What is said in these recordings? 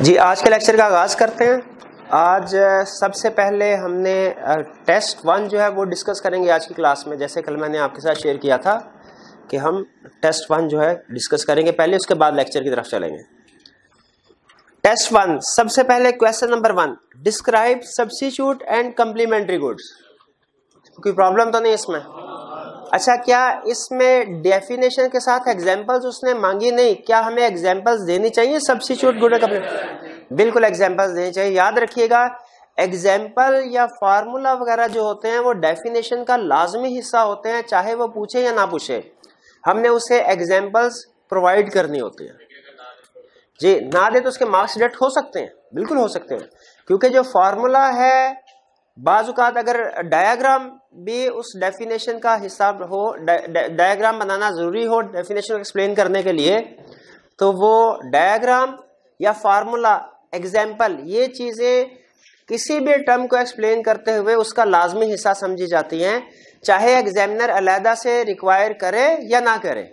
जी आज के लेक्चर का आगाज करते हैं। आज सबसे पहले हमने टेस्ट 1 जो है वो डिस्कस करेंगे आज की क्लास में। जैसे कल मैंने आपके साथ शेयर किया था कि हम टेस्ट 1 जो है डिस्कस करेंगे पहले, उसके बाद लेक्चर की तरफ चलेंगे। टेस्ट 1 सबसे पहले question number 1, describe substitute and complementary goods. कोई प्रॉब्लम तो नहीं इसमें? अच्छा, क्या इसमें डेफिनेशन के साथ एग्जांपल्स उसने मांगी? नहीं। क्या हमें एग्जांपल्स देनी चाहिए सब्स्टिट्यूट गुड और कम्प्लीमेंट्री? बिल्कुल एग्जांपल्स देनी चाहिए। याद रखिएगा, एग्जांपल या फार्मूला वगैरह जो होते हैं वो डेफिनेशन का लाजमी हिस्सा होते हैं, चाहे वो पूछे या ना पूछे, हमने उसे एग्जांपल्स प्रोवाइड करनी होती है। जी ना दे तो उसके मार्क्स डिडक्ट हो सकते हैं, बिल्कुल हो सकते हैं, क्योंकि जो फार्मूला है बाजुकात अगर डायग्राम भी उस डेफिनेशन का हिस्सा हो, डायग्राम बनाना जरूरी हो डेफिनेशन को एक्सप्लेन करने के लिए, तो वो डायग्राम या फार्मूला, एग्जाम्पल, ये चीजें किसी भी टर्म को एक्सप्लेन करते हुए उसका लाजमी हिस्सा समझी जाती हैं, चाहे एग्जामिनर अलहदा से रिक्वायर करे या ना करे।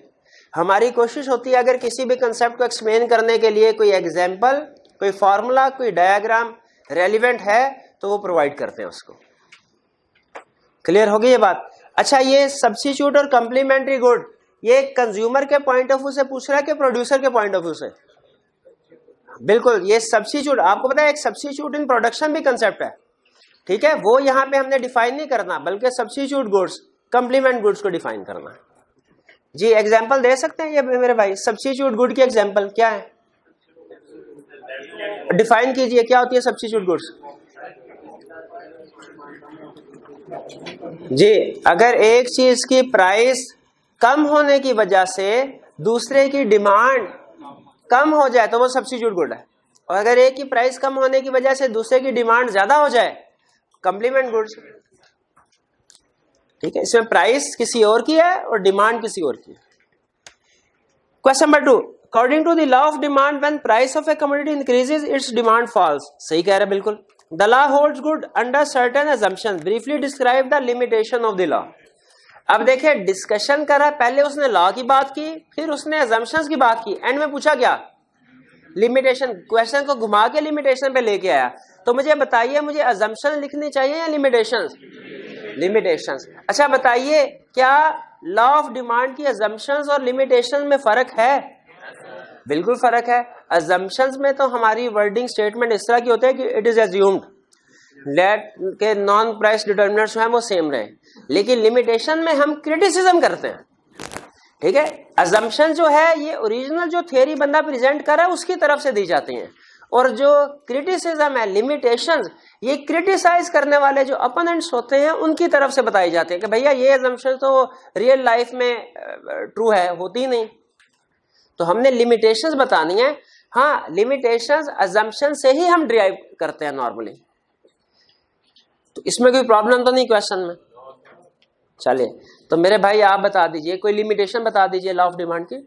हमारी कोशिश होती है अगर किसी भी कंसेप्ट को एक्सप्लेन करने के लिए कोई एग्जाम्पल, कोई फार्मूला, कोई डायग्राम रेलिवेंट है तो वो प्रोवाइड करते हैं उसको। क्लियर होगी ये बात? अच्छा, ये सब्स्टिट्यूट और कम्प्लीमेंट्री गुड ये कंज्यूमर के पॉइंट ऑफ व्यू से पूछ रहा है कि प्रोड्यूसर के पॉइंट ऑफ व्यू से? बिल्कुल, ये सब्स्टिट्यूट, आपको पता है एक सब्स्टिट्यूट इन प्रोडक्शन भी कंसेप्ट है, ठीक है? वो यहां पे हमने डिफाइन नहीं करना, बल्कि सब्स्टिट्यूट गुड्स, कम्प्लीमेंट गुड्स को डिफाइन करना। जी एग्जाम्पल दे सकते हैं ये मेरे भाई? सब्स्टिट्यूट गुड की एग्जाम्पल क्या है? डिफाइन कीजिए, क्या होती है सब्स्टिट्यूट गुड्स? जी, अगर एक चीज की प्राइस कम होने की वजह से दूसरे की डिमांड कम हो जाए तो वो सब्स्टिट्यूट गुड है, और अगर एक की प्राइस कम होने की वजह से दूसरे की डिमांड ज्यादा हो जाए, कम्प्लीमेंट गुड्स। ठीक है, इसमें प्राइस किसी और की है और डिमांड किसी और की है। Question number 2, according to the law of demand when price of a commodity increases its demand falls. सही कह रहे हैं बिल्कुल। The law holds good under certain assumptions. Briefly describe the limitation of the law. अब देखिए, discussion करा, पहले उसने लॉ की बात की, फिर उसने assumptions की बात की, एंड में पूछा क्या? लिमिटेशन। क्वेश्चन को घुमा के लिमिटेशन पे लेके आया। तो मुझे बताइए, मुझे assumption लिखनी चाहिए या लिमिटेशंस? लिमिटेशंस। अच्छा बताइए, क्या लॉ ऑफ डिमांड की assumptions और लिमिटेशन में फर्क है? बिल्कुल फर्क है। अजम्पशंस में तो हमारी वर्डिंग स्टेटमेंट इस तरह की होती है कि इट इज एज्यूम्ड दैट के नॉन प्राइस डिटरमिनेंट्स हैं वो सेम रहे, लेकिन लिमिटेशन में हम क्रिटिसिज्म करते हैं। ठीक है, अजम्पशन जो है ये ओरिजिनल जो थ्योरी बंदा प्रेजेंट कर रहा है उसकी तरफ से दी जाती हैं, और जो क्रिटिसिज्म है, लिमिटेशंस, ये क्रिटिसाइज करने वाले जो अपोनेंट्स होते हैं उनकी तरफ से बताई जाती है कि भैया ये अजम्पशन तो रियल लाइफ में ट्रू है, होती ही नहीं। तो हमने लिमिटेशंस बतानी है। हाँ, लिमिटेशंस अजम्पशन से ही हम डिराइव करते हैं नॉर्मली, तो इसमें कोई प्रॉब्लम तो नहीं क्वेश्चन में? चलिए, तो मेरे भाई आप बता दीजिए, कोई लिमिटेशन बता दीजिए लॉ ऑफ डिमांड की।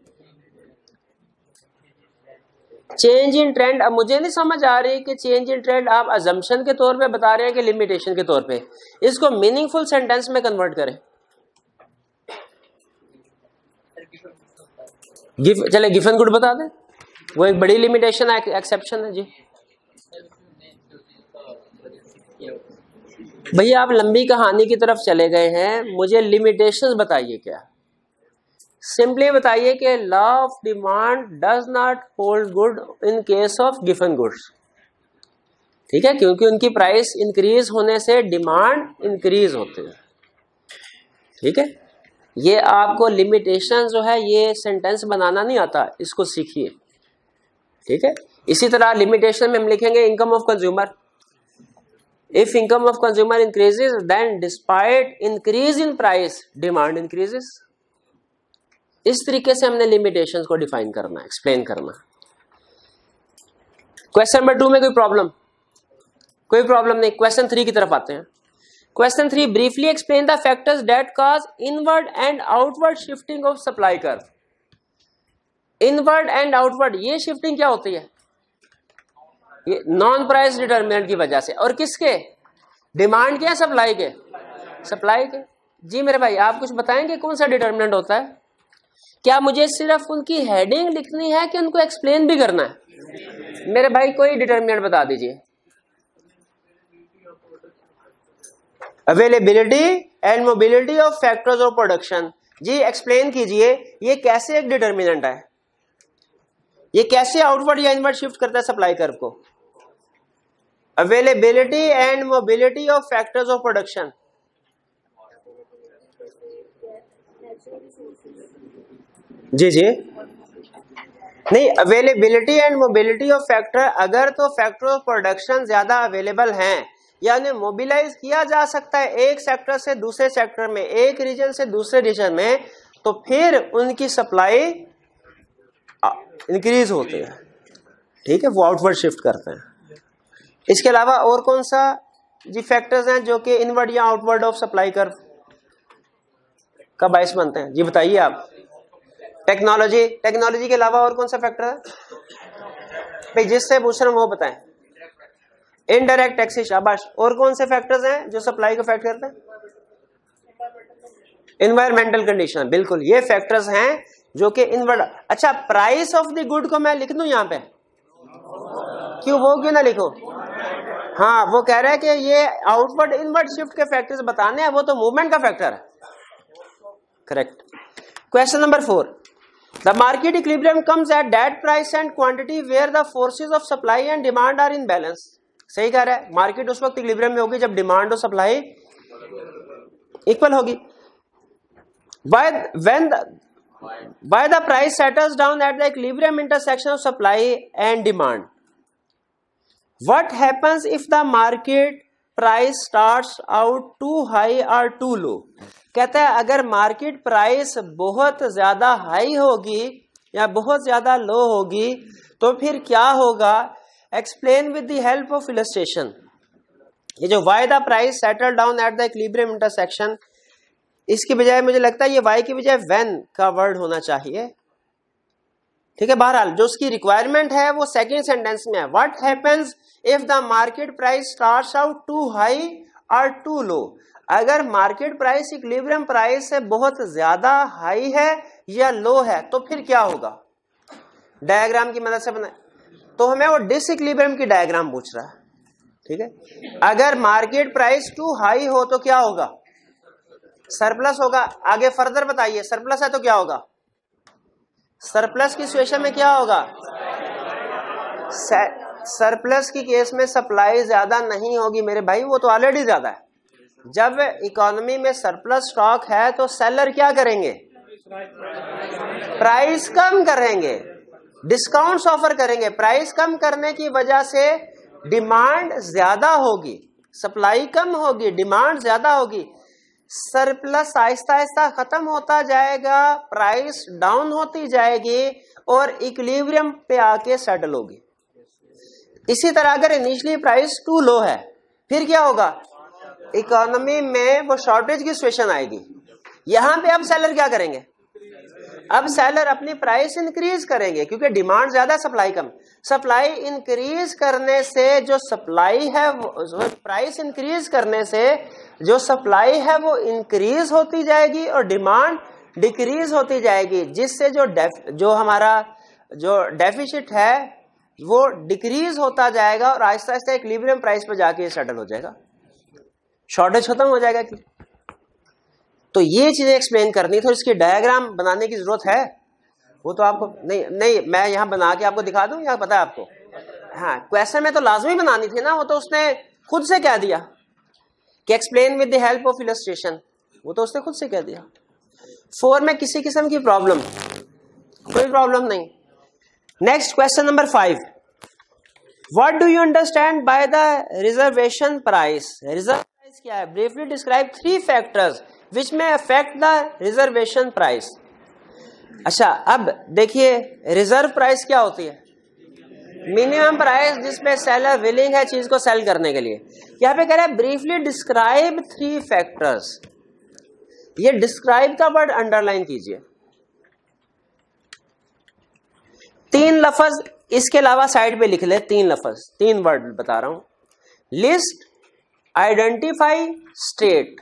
चेंज इन ट्रेंड, अब मुझे नहीं समझ आ रही कि चेंज इन ट्रेंड आप अजम्पशन के तौर पे बता रहे हैं कि लिमिटेशन के तौर पे। इसको मीनिंगफुल सेंटेंस में कन्वर्ट करें। चले गिवन गुड बता दें, वो एक बड़ी लिमिटेशन है, एक्सेप्शन है। जी भैया आप लंबी कहानी की तरफ चले गए हैं, मुझे लिमिटेशंस बताइए। क्या सिंपली बताइए कि law of demand does not hold good in case of given goods. ठीक है, क्योंकि उनकी प्राइस इंक्रीज होने से डिमांड इंक्रीज होती है। ठीक है, ये आपको लिमिटेशन जो है ये सेंटेंस बनाना नहीं आता, इसको सीखिए। ठीक है, इसी तरह लिमिटेशन में हम लिखेंगे income of consumer. If income of consumer increases then despite increase in price demand increases. इस तरीके से हमने लिमिटेशंस को डिफाइन करना, एक्सप्लेन करना। क्वेश्चन नंबर 2 में कोई प्रॉब्लम? कोई प्रॉब्लम नहीं। क्वेश्चन 3 की तरफ आते हैं। Question 3, briefly explain the factors that cause inward and outward shifting of supply curve. Inward and outward ये shifting क्या होती है? ये नॉन प्राइस डिटरमिनेंट की वजह से, और किसके? डिमांड के या सप्लाई के? सप्लाई के। जी मेरे भाई आप कुछ बताएंगे कौन सा डिटरमिनेंट होता है? क्या मुझे सिर्फ उनकी हेडिंग लिखनी है कि उनको एक्सप्लेन भी करना है? मेरे भाई कोई डिटर्मिनेंट बता दीजिए। Availability and mobility of factors of production. जी एक्सप्लेन कीजिए, ये कैसे एक डिटर्मिनेंट है, ये कैसे आउटवर्ड या इनवर्ड शिफ्ट करता है सप्लाई कर्व को। Availability and mobility of factors of production. जी जी नहीं, availability and mobility of factor, अगर तो फैक्टर ऑफ प्रोडक्शन ज्यादा अवेलेबल हैं या उन्हें मोबिलाइज किया जा सकता है एक सेक्टर से दूसरे सेक्टर में, एक रीजन से दूसरे रीजन में, तो फिर उनकी सप्लाई इंक्रीज होती है। ठीक है, वो आउटवर्ड शिफ्ट करते हैं। इसके अलावा और कौन सा जी फैक्टर्स हैं जो कि इनवर्ड या आउटवर्ड ऑफ सप्लाई कर्व का बायस बनते हैं? जी बताइए आप। टेक्नोलॉजी, टेक्नोलॉजी के अलावा और कौन सा फैक्टर है भाई? जिससे पूछ रहा हूं वो बताएं। इनडायरेक्ट टैक्सेस, शाबाश। और कौन से फैक्टर्स हैं जो सप्लाई को अफेक्ट करते हैं? एनवायरमेंटल कंडीशन, बिल्कुल, ये फैक्टर्स हैं जो कि इनवर्ड। अच्छा, प्राइस ऑफ द गुड को मैं लिख दूं यहां पे? क्यों, वो क्यों ना लिखो? हाँ, वो कह रहा है कि ये आउटवर्ड इनवर्ड शिफ्ट के फैक्टर्स बताने हैं, वो तो मूवमेंट का फैक्टर है। Correct. Question number 4, the market equilibrium comes at that price and quantity where the forces of supply and demand are in balance. सही कह रहा है, मार्केट उस वक्त इक्विलिब्रियम में होगी जब डिमांड और सप्लाई इक्वल होगी। Why the price settles down at the equilibrium intersection of supply and demand? What happens if the market price starts out too high or too low? कहता है अगर मार्केट प्राइस बहुत ज्यादा high होगी या बहुत ज्यादा लो होगी तो फिर क्या होगा? Explain with the help of illustration. ये जो why the price settle down at the equilibrium intersection, इसकी बजाय मुझे लगता है ये वाई की बजाय व्हेन का वर्ड होना चाहिए। ठीक है, बहरहाल जो उसकी रिक्वायरमेंट है वो सेकंड सेंटेंस में है। What happens if the market price starts out too high or too low? अगर मार्केट प्राइस इक्विलिब्रियम प्राइस से बहुत ज्यादा हाई है या लो है तो फिर क्या होगा? डायग्राम की मदद से बनाए तो हमें वो डिसइक्विलिब्रियम की डायग्राम पूछ रहा है। ठीक है, अगर मार्केट प्राइस टू हाई हो तो क्या होगा? सरप्लस होगा। आगे फर्दर बताइए, सरप्लस है तो क्या होगा? सरप्लस की सिचुएशन में क्या होगा? सरप्लस की केस में सप्लाई ज्यादा नहीं होगी मेरे भाई, वो तो ऑलरेडी ज्यादा है। जब इकोनॉमी में सरप्लस स्टॉक है तो सेलर क्या करेंगे? प्राइस कम करेंगे, डिस्काउंट्स ऑफर करेंगे। प्राइस कम करने की वजह से डिमांड ज्यादा होगी, सप्लाई कम होगी, डिमांड ज्यादा होगी। सरप्लस आहिस्ता आहिस्ता खत्म होता जाएगा, प्राइस डाउन होती जाएगी और इक्विलिब्रियम पे आके सेटल होगी। इसी तरह अगर इनिशियली प्राइस टू लो है फिर क्या होगा? इकोनॉमी में वो शॉर्टेज की सिचुएशन आएगी। यहां पे अब सेलर क्या करेंगे? अब सेलर अपनी प्राइस इंक्रीज करेंगे क्योंकि डिमांड ज्यादा, सप्लाई कम। सप्लाई इंक्रीज करने से जो सप्लाई है वो प्राइस इंक्रीज करने से जो सप्लाई है वो इंक्रीज होती जाएगी और डिमांड डिक्रीज होती जाएगी, जिससे जो हमारा जो डेफिसिट है वो डिक्रीज होता जाएगा और आहिस्ता आहिस्ता इक्विलिब्रियम प्राइस पर जाके सेटल हो जाएगा, शॉर्टेज खत्म हो जाएगा। तो ये चीजें एक्सप्लेन करनी तो इसकी डायग्राम बनाने की जरूरत है। वो तो आपको नहीं मैं यहां बना के आपको दिखा दूं या पता है आपको? हाँ, क्वेश्चन में तो लाजमी बनानी थी ना, वो तो उसने खुद से कह दिया कि explain with the help of illustration, वो तो उसने खुद से कह दिया। 4 में किसी किस्म की प्रॉब्लम, कोई प्रॉब्लम नहीं। Next question number 5, what do you understand by the reservation price? Reserve price क्या है? ब्रीफली डिस्क्राइब 3 फैक्टर्स विच में अफेक्ट द रिजर्वेशन प्राइस। अच्छा, अब देखिए रिजर्व प्राइस क्या होती है? मिनिमम प्राइस जिसपे सेलर विलिंग है चीज को सेल करने के लिए। यहां पे कह रहा है ब्रीफली डिस्क्राइब 3 फैक्टर्स। ये डिस्क्राइब का वर्ड अंडरलाइन कीजिए। 3 लफ्ज इसके अलावा साइड पे लिख ले, 3 लफ्ज, 3 वर्ड बता रहा हूं। List, identify, state.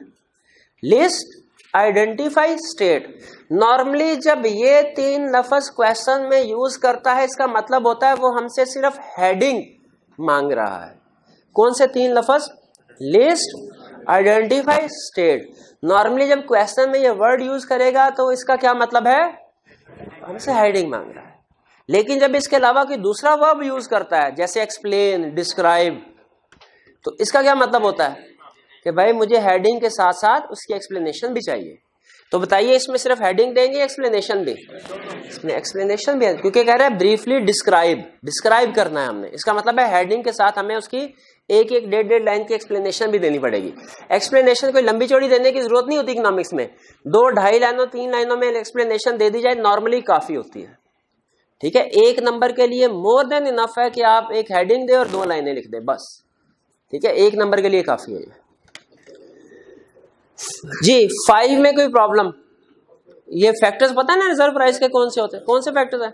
List, identify state. Normally जब ये तीन लफ्ज क्वेश्चन में यूज करता है, इसका मतलब होता है वो हमसे सिर्फ हेडिंग मांग रहा है। कौन से तीन लफ्ज? List, identify, state. नॉर्मली जब क्वेश्चन में ये वर्ड यूज करेगा तो इसका क्या मतलब है? हमसे हेडिंग मांग रहा है। लेकिन जब इसके अलावा कोई दूसरा वर्ब यूज करता है जैसे एक्सप्लेन, डिस्क्राइब, तो इसका क्या मतलब होता है कि भाई मुझे हेडिंग के साथ साथ उसकी एक्सप्लेनेशन भी चाहिए। तो बताइए इसमें सिर्फ हेडिंग देंगे, एक्सप्लेनेशन भी? इसमें एक्सप्लेनेशन भी है, क्योंकि कह रहा है ब्रीफली डिस्क्राइब करना है हमने। इसका मतलब है हेडिंग के साथ हमें उसकी एक एक डेढ़ लाइन की एक्सप्लेनेशन भी देनी पड़ेगी। एक्सप्लेनेशन कोई लंबी चौड़ी देने की जरूरत नहीं होती इकोनॉमिक्स में। 2, 2.5 लाइनों 3 लाइनों में एक्सप्लेनेशन दे दी जाए नॉर्मली काफी होती है। ठीक है, 1 नंबर के लिए मोर देन इनफ है कि आप एक हेडिंग दे और 2 लाइनें लिख दे बस। ठीक है, 1 नंबर के लिए काफी है जी। 5 में कोई प्रॉब्लम? ये फैक्टर्स पता है ना रिजर्व प्राइस के कौन से होते हैं? कौन से फैक्टर्स है?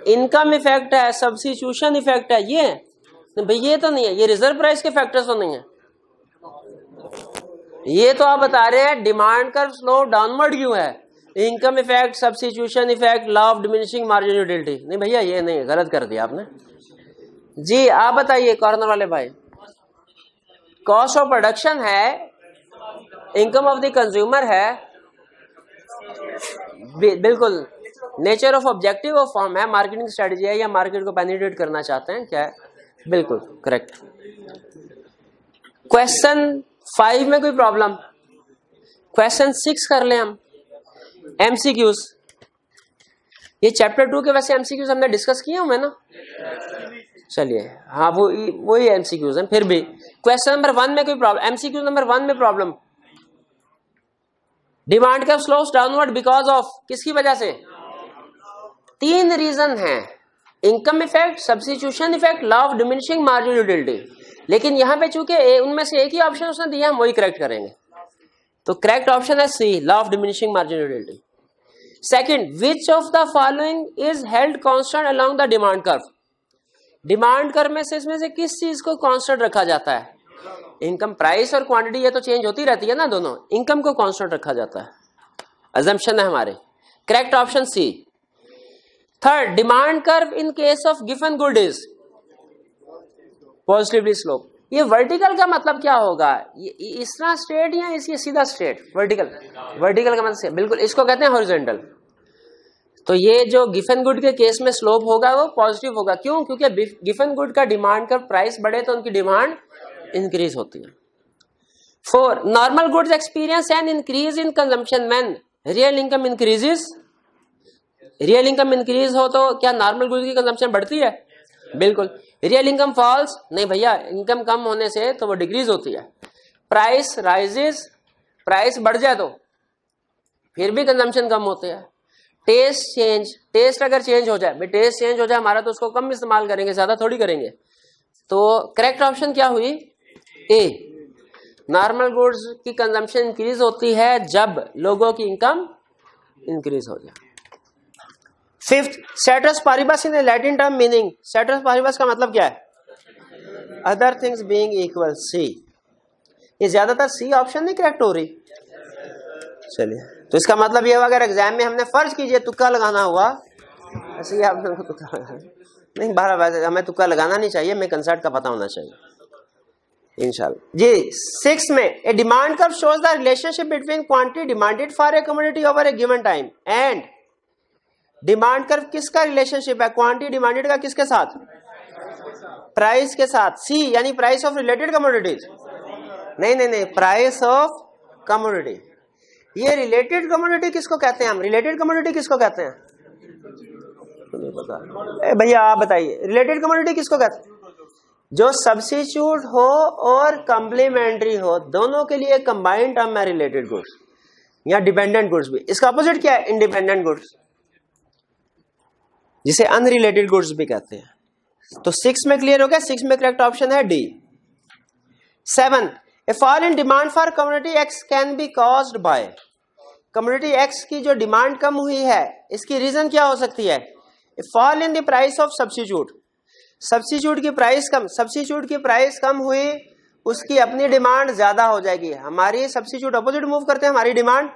इनकम इफेक्ट है, सब्स्टिट्यूशन इफेक्ट है, ये भाई ये तो नहीं है। ये रिजर्व प्राइस के फैक्टर्स तो नहीं है। ये तो आप बता रहे हैं डिमांड कर्व स्लो डाउनवर्ड क्यों है। Income effect, substitution effect, law of diminishing margin utility. नहीं भैया ये नहीं, गलत कर दिया आपने जी। आप बताइए कॉर्नर वाले भाई। कॉस्ट ऑफ प्रोडक्शन है, इनकम ऑफ द कंज्यूमर है, बिल्कुल nature of objective of form है, मार्केटिंग स्ट्रेटजी है या मार्केट को पेनिट्रेट करना चाहते हैं, क्या है? बिल्कुल करेक्ट। क्वेश्चन 5 में कोई प्रॉब्लम? क्वेश्चन 6 कर ले हम। एमसीक्यूज, ये चैप्टर 2 के वैसे एमसीक्यूज हमने डिस्कस किए हुए ना। चलिए हाँ वही एमसीक्यूज हैं। फिर भी क्वेश्चन नंबर 1 में कोई प्रॉब्लम? एमसीक्यू नंबर 1 में problem, demand curve slopes downward because of, किसकी वजह से? 3 रीजन है, income effect, substitution effect, law of diminishing margin utility. लेकिन यहां पे चूंकि उनमें से एक ही ऑप्शन उसने दिया, हम वही करेक्ट करेंगे। तो करेक्ट ऑप्शन है C, law of diminishing margin utility. Second, which of the following is held constant along the demand curve. Demand curve में से इसमें से किस चीज को कांस्टेंट रखा जाता है? इनकम, प्राइस और क्वांटिटी ये तो चेंज होती रहती है ना दोनों, इनकम को कांस्टेंट रखा जाता है। अजम्पशन है हमारे। Correct option C. Third, demand curve in case of given good is positively slope. ये वर्टिकल का मतलब क्या होगा? ये इस तरह स्ट्रेट या इसी सीधा स्ट्रेट? वर्टिकल, वर्टिकल का मतलब बिल्कुल, इसको कहते हैं हॉरिजॉन्टल। तो ये जो गिवन गुड के केस में स्लोप होगा वो पॉजिटिव होगा। क्यों? क्योंकि गिवन गुड का डिमांड कर्व प्राइस बढ़े तो उनकी डिमांड इंक्रीज होती है। 4, normal goods experience an increase in consumption when real income increases. Real income increase हो तो क्या नॉर्मल गुड्स की कंजम्पशन बढ़ती है? बिल्कुल। रियल इनकम फॉल्स, नहीं भैया, इनकम कम होने से तो वो डिक्रीज होती है। प्राइस राइजेस, प्राइस बढ़ जाए तो फिर भी कंजम्पशन कम होते हैं। टेस्ट चेंज, टेस्ट अगर चेंज हो जाए, भाई टेस्ट चेंज हो जाए हमारा तो उसको कम इस्तेमाल करेंगे, ज्यादा थोड़ी करेंगे। तो करेक्ट ऑप्शन क्या हुई? ए, नॉर्मल गुड्स की कंजम्पशन इंक्रीज होती है जब लोगों की इनकम इंक्रीज हो जाए। 5th, ceteris paribus in Latin term meaning. ceteris paribus का मतलब क्या है? Other things being equal. C, ये ज्यादातर सी ऑप्शन नहीं करेक्ट हो रही। चलिए, तो इसका मतलब ये हुआ अगर एग्जाम में हमने फर्ज कीजिए तुक्का लगाना हुआ, ऐसे ही आपने तुक्का लगाना नहीं, 12 वैसे हमें तुक्का लगाना नहीं चाहिए, हमें कंसेप्ट का पता होना चाहिए इंशाल्लाह जी। 6 में, a demand curve shows the relationship between quantity demanded for a commodity over a given time and. Demand curve किसका रिलेशनशिप है? क्वांटिटी डिमांडेड का किसके साथ? प्राइस के साथ। सी, यानी प्राइस ऑफ रिलेटेड कमोडिटीज। नहीं, प्राइस ऑफ कमोडिटी। ये रिलेटेड कमोडिटी किसको कहते हैं हम? रिलेटेड कमोडिटी किसको कहते हैं? नहीं पता भैया, आप बताइए रिलेटेड कमोडिटी किसको कहते हैं? जो सब्स्टिट्यूट हो और कंप्लीमेंट्री हो, दोनों के लिए कंबाइंड टर्म है रिलेटेड गुड्स या डिपेंडेंट गुड्स भी। इसका अपोजिट क्या है? इंडिपेंडेंट गुड्स, जिसे अनरिलेटेड गुड्स भी कहते हैं। तो 6 में क्लियर हो गया। 6 में करेक्ट ऑप्शन है D. 7, A fall in demand for commodity x can be caused by. Commodity x की जो डिमांड कम हुई है, इसकी रीजन क्या हो सकती है? A fall in the price of substitute. Substitute की प्राइस कम हुई, उसकी अपनी डिमांड ज्यादा हो जाएगी। हमारी सब्स्टिट्यूट अपोजिट मूव करते हैं, हमारी डिमांड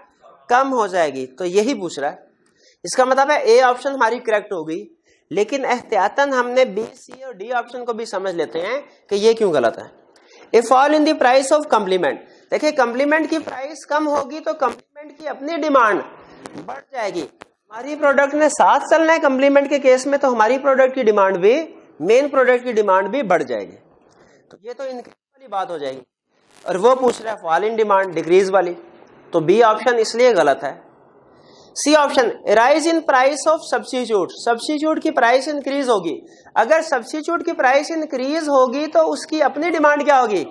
कम हो जाएगी। तो यही पूछ रहा है। इसका मतलब है ए ऑप्शन हमारी करेक्ट होगी, लेकिन एहतियातन हमने बी, सी और डी ऑप्शन को भी समझ लेते हैं कि ये क्यों गलत है। A fall in the price of complement, देखिए कम्प्लीमेंट की प्राइस कम होगी तो कम्प्लीमेंट की अपनी डिमांड बढ़ जाएगी। हमारी प्रोडक्ट ने साथ चलना है कम्प्लीमेंट के केस में, तो हमारी प्रोडक्ट की डिमांड भी, मेन प्रोडक्ट की डिमांड भी बढ़ जाएगी। तो ये तो इंक्रीज वाली बात हो जाएगी, और वो पूछ रहा है फॉल इन डिमांड, डिक्रीज वाली। तो बी ऑप्शन इसलिए गलत है। C option, rise in price of substitute, substitute की प्राइस इंक्रीज होगी। अगर सब्स्टिट्यूट की प्राइस इंक्रीज होगी तो उसकी अपनी डिमांड क्या होगी,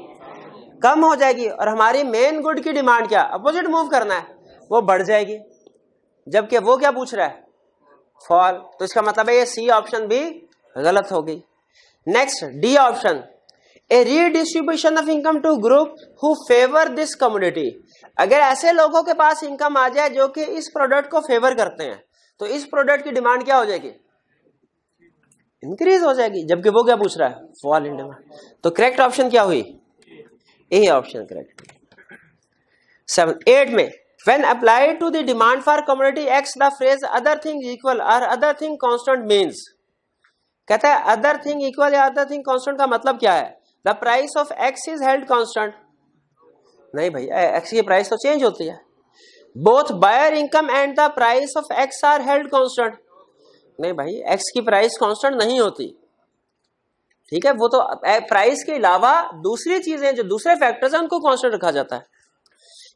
कम हो जाएगी, और हमारी मेन गुड की डिमांड क्या, अपोजिट मूव करना है, वो बढ़ जाएगी। जबकि वो क्या पूछ रहा है, फॉल। तो इसका मतलब है ये सी ऑप्शन भी गलत हो गई। Next D option, a redistribution of income to group who favour this community. अगर ऐसे लोगों के पास इनकम आ जाए जो कि इस प्रोडक्ट को फेवर करते हैं, तो इस प्रोडक्ट की डिमांड क्या हो जाएगी, इंक्रीज हो जाएगी। जबकि वो क्या पूछ रहा है, फॉल इन डिमांड। तो करेक्ट ऑप्शन क्या हुई, ए ऑप्शन करेक्ट। 7, 8 में, when applied to the demand for commodity X, the phrase other thing equal or other thing constant means, कहता है other thing equal या other thing constant का मतलब क्या है, the price of X is held constant। नहीं भैया, X की प्राइस तो चेंज होती है। both buyer income and the price of X are held constant। नहीं भाई, X की प्राइस कांस्टेंट नहीं होती, ठीक है। वो तो प्राइस के अलावा दूसरी चीजें जो दूसरे फैक्टर्स हैं उनको कांस्टेंट रखा जाता है।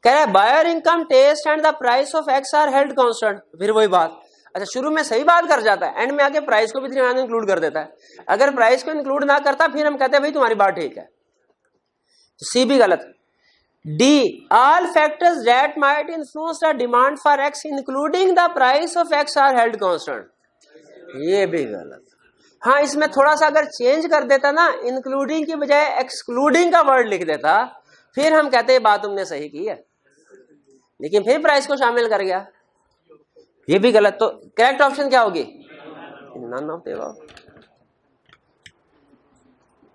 कह रहा है buyer income, taste and the price of X are held constant. फिर वही बात, अच्छा शुरू में सही बात कर जाता है, एंड में आके प्राइस को भी इंक्लूड कर देता है। अगर प्राइस को इंक्लूड ना करता फिर हम कहते हैं भाई तुम्हारी बात ठीक है। तो सी भी गलत। D, all factors that might influence the demand for X including the price of X are held constant. ये भी गलत। हाँ, इसमें थोड़ा सा अगर चेंज कर देता ना, इंक्लूडिंग की बजाय एक्सक्लूडिंग का वर्ड लिख देता, फिर हम कहते हैं बात तुमने सही की है, लेकिन फिर प्राइस को शामिल कर गया, ये भी गलत। तो करेक्ट ऑप्शन क्या होगी, none of the above.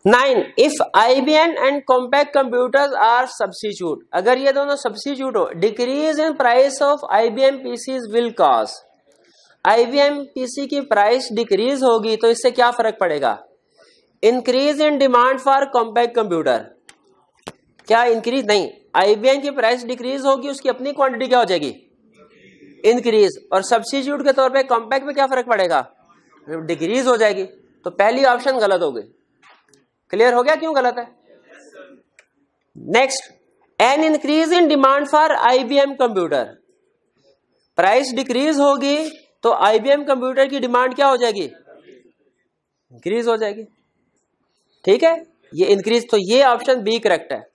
9, if IBM and Compaq computers are substitute, अगर ये दोनों सब्स्टिट्यूट हो, decrease in price of IBM PCs will cause, IBM PC की प्राइस डिक्रीज होगी तो इससे क्या फर्क पड़ेगा, increase in demand for Compaq computer. क्या इंक्रीज नहीं, IBM की प्राइस डिक्रीज होगी, उसकी अपनी क्वांटिटी क्या हो जाएगी, इंक्रीज, और सब्स्टिट्यूट के तौर पे कॉम्पैक्ट में क्या फर्क पड़ेगा, डिक्रीज हो जाएगी। तो पहली ऑप्शन गलत हो गई। क्लियर हो गया क्यों गलत है। Next, an increase in demand for IBM computer, price decrease होगी तो IBM कंप्यूटर की डिमांड क्या हो जाएगी, इंक्रीज हो जाएगी, ठीक है। ये इंक्रीज, तो ये ऑप्शन बी करेक्ट है।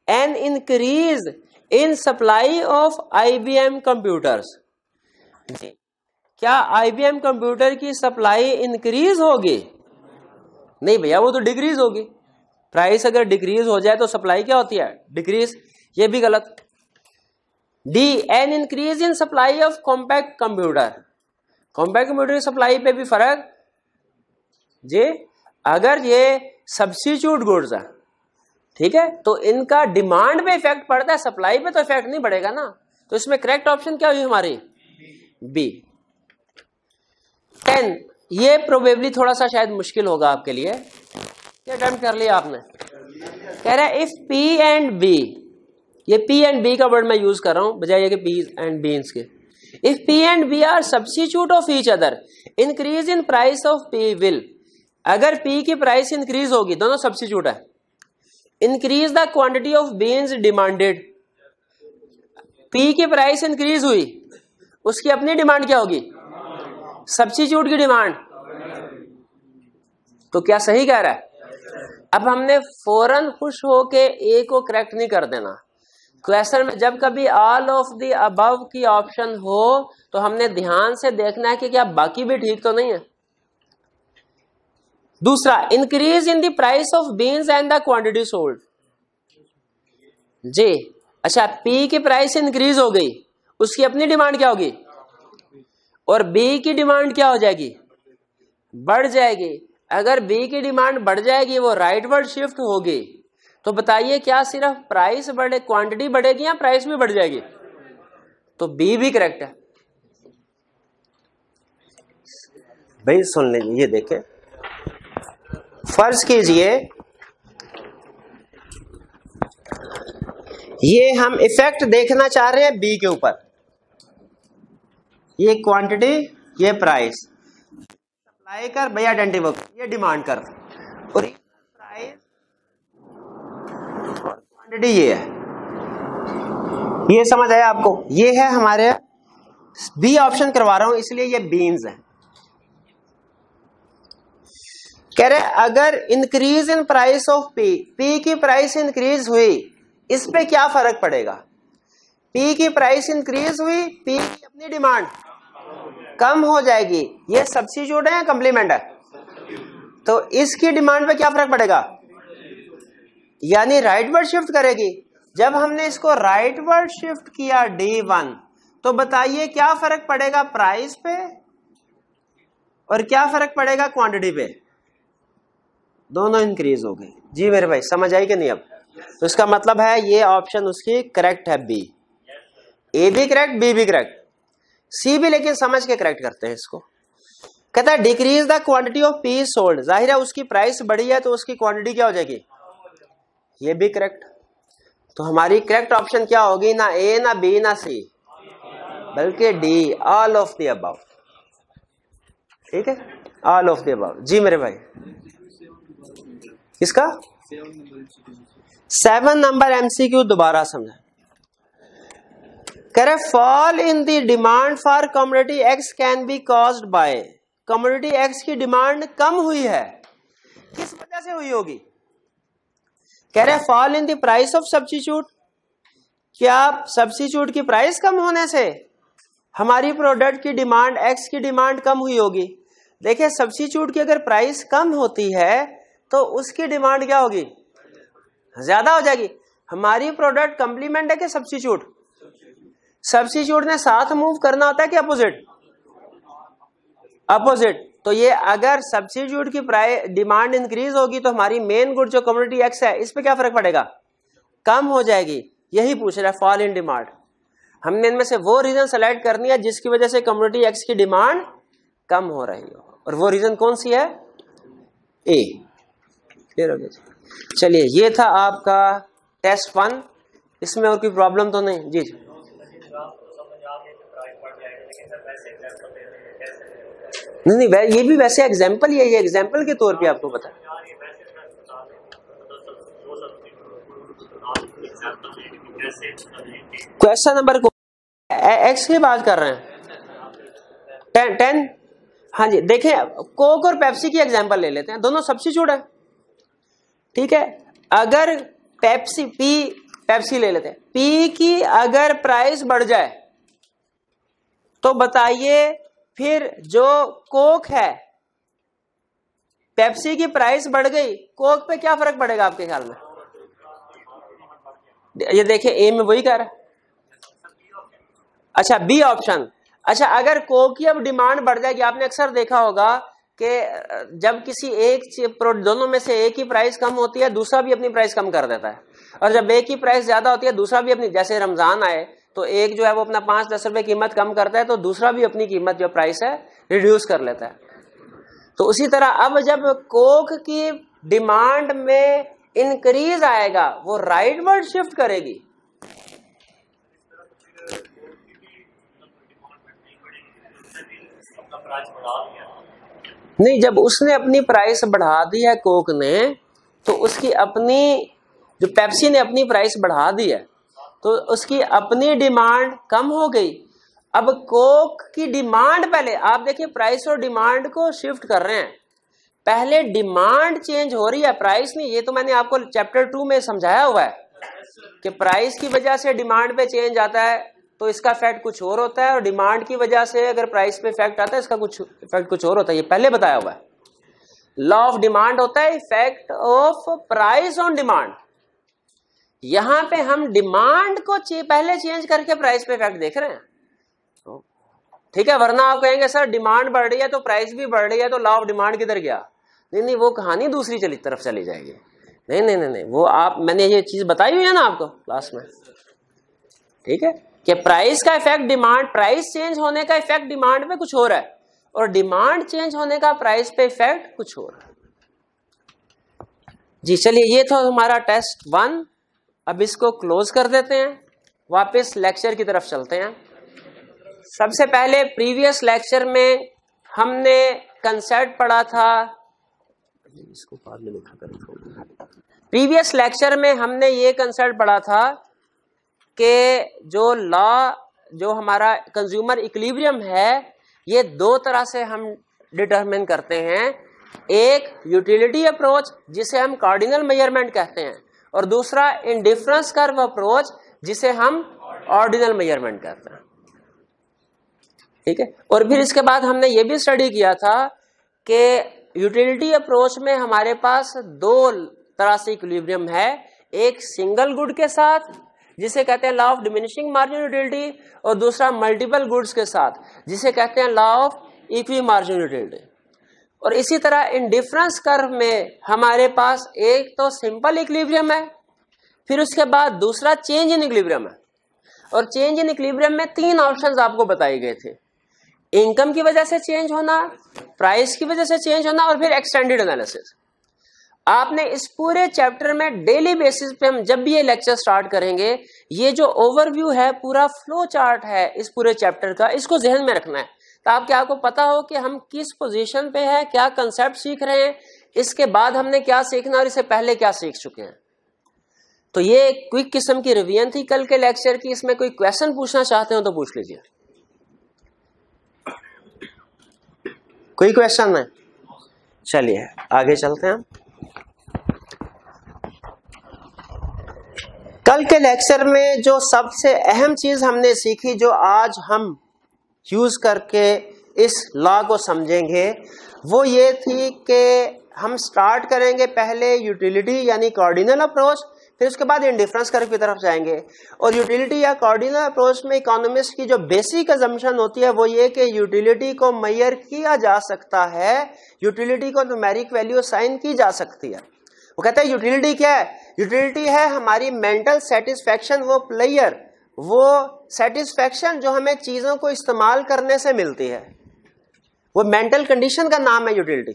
An increase in supply of IBM computers, क्या IBM कंप्यूटर की सप्लाई इंक्रीज होगी, नहीं भैया वो तो डिक्रीज होगी। प्राइस अगर डिक्रीज हो जाए तो सप्लाई क्या होती है, डिक्रीज, ये भी गलत। D, an increase in supply of compact computer, compact computer की सप्लाई पे भी फर्क जी, अगर ये सब्स्टिट्यूट गुड्स है, ठीक है, तो इनका डिमांड पे इफेक्ट पड़ता है, सप्लाई पे तो इफेक्ट नहीं पड़ेगा ना। तो इसमें करेक्ट ऑप्शन क्या हुई हमारी, बी। 10, ये प्रोबेबली थोड़ा सा शायद मुश्किल होगा आपके लिए, क्या अटेम्प्ट कर लिया आपने। कह रहा है इफ P एंड B, ये P एंड B का वर्ड मैं यूज कर रहा हूं बजाय ये कि P एंड B के। If P and B are substitute of each other, increase in price of P will, अगर P की प्राइस इंक्रीज होगी, दोनों सब्स्टिट्यूट है, increase the quantity of beans demanded. P की प्राइस इंक्रीज हुई, उसकी अपनी डिमांड क्या होगी, सब्स्टिट्यूट की डिमांड। तो क्या सही कह रहा है। अब हमने फौरन खुश होके ए को करेक्ट नहीं कर देना। क्वेश्चन में जब कभी ऑल ऑफ द अबव की ऑप्शन हो तो हमने ध्यान से देखना है कि क्या बाकी भी ठीक तो नहीं है। दूसरा, increase in the price of beans and the quantity sold. जी अच्छा, पी की प्राइस इंक्रीज हो गई, उसकी अपनी डिमांड क्या होगी, और बी की डिमांड क्या हो जाएगी, बढ़ जाएगी। अगर बी की डिमांड बढ़ जाएगी, वो राइटवर्ड शिफ्ट होगी, तो बताइए क्या सिर्फ प्राइस बढ़े, क्वांटिटी बढ़ेगी या प्राइस भी बढ़ जाएगी? तो बी भी करेक्ट है भाई। सुन लीजिए, ये देखें, फर्ज कीजिए ये हम इफेक्ट देखना चाह रहे हैं बी के ऊपर, ये क्वांटिटी, ये प्राइस, सप्लाई कर भैया आइडेंटिफाई, ये डिमांड कर, और प्राइस और क्वांटिटी ये है। ये समझ आया आपको? ये है हमारे बी ऑप्शन करवा रहा हूं इसलिए ये बीन्स है। कह रहे अगर increase in price of P, P की प्राइस इंक्रीज हुई, इस पे क्या फर्क पड़ेगा? पी की प्राइस इंक्रीज हुई, पी की अपनी डिमांड कम हो जाएगी। ये सब्स्टिट्यूट है या कंप्लीमेंट है? तो इसकी डिमांड पे क्या फर्क पड़ेगा? यानी राइटवर्ड शिफ्ट करेगी। जब हमने इसको राइटवर्ड शिफ्ट किया D1, तो बताइए क्या फर्क पड़ेगा प्राइस पे और क्या फर्क पड़ेगा क्वांटिटी पे? दोनों इंक्रीज हो गए। जी मेरे भाई समझ आई कि नहीं? अब तो इसका मतलब है ये ऑप्शन उसकी करेक्ट है, बी। ए भी करेक्ट, बी भी करेक्ट, सी भी लेकिन समझ के करेक्ट करते हैं इसको। कहता है decrease the quantity of P sold, जाहिर है उसकी प्राइस बढ़ी है तो उसकी क्वांटिटी क्या हो जाएगी? ये भी करेक्ट। तो हमारी करेक्ट ऑप्शन क्या होगी? ना ए, ना बी, ना सी, बल्कि D, all of the above. ठीक है, ऑल ऑफ द अबव। जी मेरे भाई, किसका 7 नंबर एमसीक्यू दोबारा समझा। कह रहे fall in the demand for commodity x can be caused by, commodity x की डिमांड कम हुई है, किस वजह से हुई होगी? कह रहे fall in the price of substitute, क्या सब्स्टिट्यूट की प्राइस कम होने से हमारी प्रोडक्ट की डिमांड, एक्स की डिमांड कम हुई होगी? देखिए सब्स्टिट्यूट की अगर प्राइस कम होती है तो उसकी डिमांड क्या होगी? ज्यादा हो जाएगी। हमारी प्रोडक्ट कंप्लीमेंट है कि सब्स्टिट्यूट? सब्स्टिट्यूट ने साथ मूव करना होता है कि अपोजिट? अपोजिट। तो ये अगर सब्स्टिट्यूट की प्राइस डिमांड इंक्रीज होगी तो हमारी मेन गुड जो कमोडिटी एक्स है इस पे क्या फर्क पड़ेगा? कम हो जाएगी। यही पूछ रहा है फॉल इन डिमांड। हमने इनमें से वो रीजन सेलेक्ट करनी है जिसकी वजह से कमोडिटी एक्स की डिमांड कम हो रही हो, और वो रीजन कौन सी है? ए। क्लियर हो गया? चलिए ये था आपका टेस्ट 1। इसमें और कोई प्रॉब्लम तो नहीं? जी जी नहीं, ये भी वैसे एग्जाम्पल ही है, ये एग्जाम्पल के तौर पे आपको बता। क्वेश्चन नंबर को एक्स की बात कर रहे हैं, 10। हाँ जी, देखें कोक और पेप्सी की एग्जाम्पल ले लेते हैं, दोनों सब्स्टिट्यूट है। ठीक है, अगर पेप्सी ले लेते हैं, पी की अगर प्राइस बढ़ जाए तो बताइए फिर जो कोक है, पेप्सी की प्राइस बढ़ गई, कोक पे क्या फर्क पड़ेगा आपके ख्याल में? ये देखिए ए में वही कह रहा है। अच्छा बी ऑप्शन। अच्छा अगर कोक की अब डिमांड बढ़ जाएगी, आपने अक्सर देखा होगा कि जब किसी एक दोनों में से एक की प्राइस कम होती है दूसरा भी अपनी प्राइस कम कर देता है, और जब एक की प्राइस ज्यादा होती है दूसरा भी अपनी, जैसे रमजान आए तो एक जो है वो अपना 5-10 रुपए कीमत कम करता है तो दूसरा भी अपनी कीमत जो प्राइस है रिड्यूस कर लेता है। तो उसी तरह अब जब कोक की डिमांड में इंक्रीज आएगा वो राइटवर्ड शिफ्ट करेगी। नहीं, जब उसने अपनी प्राइस बढ़ा दी है कोक ने, तो उसकी अपनी, जो पेप्सी ने अपनी प्राइस बढ़ा दी है तो उसकी अपनी डिमांड कम हो गई। अब कोक की डिमांड, पहले आप देखिए प्राइस और डिमांड को शिफ्ट कर रहे हैं, पहले डिमांड चेंज हो रही है, प्राइस नहीं। ये तो मैंने आपको चैप्टर 2 में समझाया हुआ है कि प्राइस की वजह से डिमांड पे चेंज आता है तो इसका इफेक्ट कुछ और होता है, और डिमांड की वजह से अगर प्राइस पे इफेक्ट आता है इसका कुछ इफेक्ट कुछ और होता है। ये पहले बताया हुआ है। लॉ ऑफ डिमांड होता है effect of price on demand. यहां पे हम डिमांड को पहले चेंज करके प्राइस पे इफेक्ट देख रहे हैं। ठीक है, वरना आप कहेंगे सर डिमांड बढ़ रही है तो प्राइस भी बढ़ रही है तो लॉ ऑफ डिमांड किधर गया? नहीं, वो कहानी दूसरी तरफ चली जाएगी। नहीं, वो आप, मैंने ये चीज बताई हुई है ना आपको क्लास में, ठीक है, कि प्राइस का इफेक्ट डिमांड, प्राइस चेंज होने का इफेक्ट डिमांड पे कुछ हो रहा है और डिमांड चेंज होने का प्राइस पे इफेक्ट कुछ हो रहा है। जी चलिए, ये था हमारा टेस्ट 1। अब इसको क्लोज कर देते हैं, वापस लेक्चर की तरफ चलते हैं। सबसे पहले प्रीवियस लेक्चर में हमने कंसेप्ट पढ़ा था, इसको बाद में लिखा करें। प्रीवियस लेक्चर में हमने ये कंसेप्ट पढ़ा था कि जो लॉ, जो हमारा कंज्यूमर इक्विलिब्रियम है, ये दो तरह से हम डिटरमिन करते हैं। एक यूटिलिटी अप्रोच जिसे हम कार्डिनल मेजरमेंट कहते हैं, और दूसरा इंडिफरेंस कर्व अप्रोच जिसे हम ऑर्डिनल मेजरमेंट कहते हैं, ठीक है। और फिर इसके बाद हमने ये भी स्टडी किया था कि यूटिलिटी अप्रोच में हमारे पास दो तरह से इक्विलिब्रियम है, एक सिंगल गुड के साथ जिसे कहते हैं law of diminishing marginal utility, और दूसरा मल्टीपल गुड्स के साथ जिसे कहते हैं law of equi marginal utility. और इसी तरह इंडिफरेंस कर्व में हमारे पास एक तो सिंपल इक्विलिब्रियम है, फिर उसके बाद दूसरा चेंज इन इक्विलिब्रियम है। और चेंज इन इक्विलिब्रियम में तीन ऑप्शंस आपको बताए गए थे, इनकम की वजह से चेंज होना, प्राइस की वजह से चेंज होना, और फिर एक्सटेंडेड एनालिसिस। आपने इस पूरे चैप्टर में डेली बेसिस पे, हम जब भी ये लेक्चर स्टार्ट करेंगे, ये जो ओवरव्यू है, पूरा फ्लो चार्ट है इस पूरे चैप्टर का, इसको जहन में रखना है ताकि आपको पता हो कि हम किस पोजीशन पे हैं, क्या कंसेप्ट सीख रहे हैं, इसके बाद हमने क्या सीखना और इससे पहले क्या सीख चुके हैं। तो ये क्विक किस्म की रिवीजन थी कल के लेक्चर की। इसमें कोई क्वेश्चन पूछना चाहते हो तो पूछ लीजिए। कोई क्वेश्चन है? चलिए आगे चलते हैं। कल के लेक्चर में जो सबसे अहम चीज हमने सीखी, जो आज हम यूज करके इस लॉ को समझेंगे, वो ये थी कि हम स्टार्ट करेंगे पहले यूटिलिटी यानी कार्डिनल अप्रोच, फिर उसके बाद इंडिफरेंस कर्व की तरफ जाएंगे। और यूटिलिटी या कार्डिनल अप्रोच में इकोनॉमिस्ट की जो बेसिक अजम्पशन होती है वो ये कि यूटिलिटी को मेजर किया जा सकता है, यूटिलिटी को न्यूमेरिक वैल्यू असाइन की जा सकती है। वो कहता है यूटिलिटी क्या है? यूटिलिटी है हमारी मेंटल सेटिस्फेक्शन, वो प्लेयर, वो सेटिस्फेक्शन जो हमें चीजों को इस्तेमाल करने से मिलती है, वो मेंटल कंडीशन का नाम है यूटिलिटी।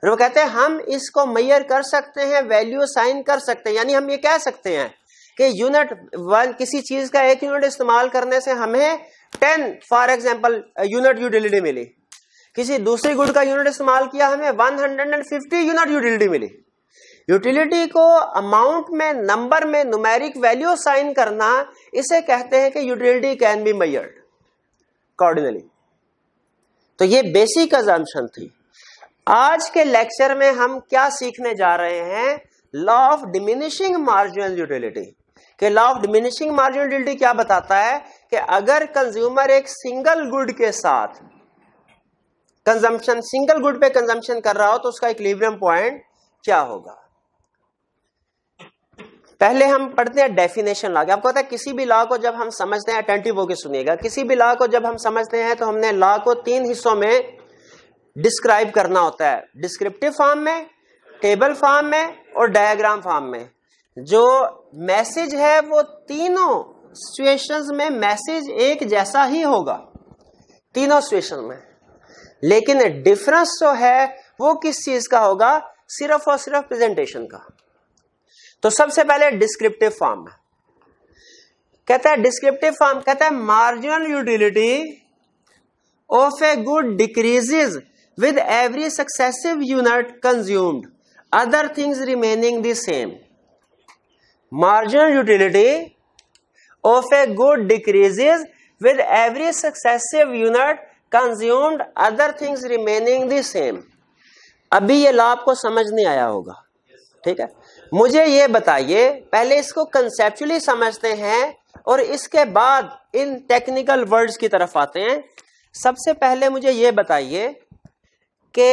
और वो कहते हैं हम इसको मेजर कर सकते हैं, वैल्यू असाइन कर सकते हैं। यानी हम ये कह सकते हैं कि यूनिट वन, किसी चीज का एक यूनिट इस्तेमाल करने से हमें 10 फॉर एग्जांपल यूनिट यूटिलिटी मिली, किसी दूसरी गुड का यूनिट इस्तेमाल किया हमें 150 यूनिट यूटिलिटी मिली। यूटिलिटी को अमाउंट में, नंबर में, न्यूमेरिक वैल्यू साइन करना, इसे कहते हैं कि utility can be measured cardinally. तो ये बेसिक अजम्पशन थी। आज के लेक्चर में हम क्या सीखने जा रहे हैं? Law of diminishing marginal utility. कि law of diminishing marginal utility क्या बताता है कि अगर कंज्यूमर एक सिंगल गुड के साथ कंजम्पशन, सिंगल गुड पे कंजम्पशन कर रहा हो तो उसका इक्विलिब्रियम पॉइंट क्या होगा। पहले हम पढ़ते हैं डेफिनेशन लॉ। आपको पता है किसी भी लॉ को जब हम समझते हैं, अटेंटिव होकर सुनिएगा, किसी भी लॉ को जब हम समझते हैं तो हमने लॉ को 3 हिस्सों में डिस्क्राइब करना होता है, डिस्क्रिप्टिव फॉर्म में, टेबल फॉर्म में और डायग्राम फॉर्म में। जो मैसेज है वो तीनों सिचुएशंस में मैसेज एक जैसा ही होगा, तीनों सिचुएशन में, लेकिन डिफरेंस जो है वो किस चीज का होगा? सिर्फ और सिर्फ प्रेजेंटेशन का। तो सबसे पहले डिस्क्रिप्टिव फॉर्म में कहता है, डिस्क्रिप्टिव फॉर्म कहता है marginal utility of a good decreases with every successive unit consumed, other things remaining the same. Marginal utility of a good decreases with every successive unit consumed, other things remaining the same. अभी ये law आपको समझ नहीं आया होगा, ठीक है। मुझे ये बताइए, पहले इसको कंसेप्चुअली समझते हैं और इसके बाद इन टेक्निकल वर्ड्स की तरफ आते हैं। सबसे पहले मुझे ये बताइए कि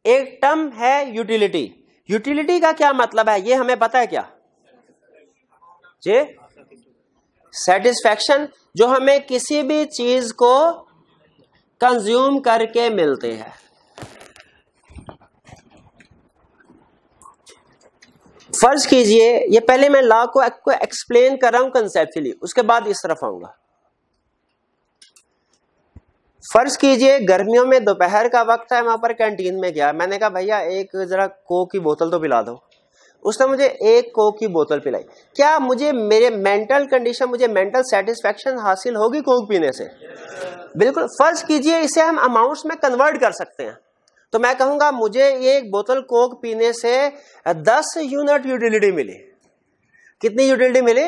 एक टर्म है यूटिलिटी। यूटिलिटी का क्या मतलब है, ये हमें पता है क्या जी? सेटिस्फैक्शन, जो हमें किसी भी चीज को कंज्यूम करके मिलते हैं। फर्ज कीजिए, ये पहले मैं लॉ को एक्सप्लेन कर रहा हूं कंसेप्चुअली, उसके बाद इस तरफ आऊंगा। फर्ज कीजिए गर्मियों में दोपहर का वक्त है, वहां पर कैंटीन में गया, मैंने कहा भैया एक जरा कोक की बोतल तो पिला दो। उसने मुझे एक कोक की बोतल पिलाई। क्या मुझे मेरे मेंटल कंडीशन, मुझे मेंटल सेटिस्फेक्शन हासिल होगी कोक पीने से? बिल्कुल। फर्ज कीजिए इसे हम अमाउंट्स में कन्वर्ट कर सकते हैं, तो मैं कहूंगा मुझे ये एक बोतल कोक पीने से 10 यूनिट यूटिलिटी मिली। कितनी यूटिलिटी मिली?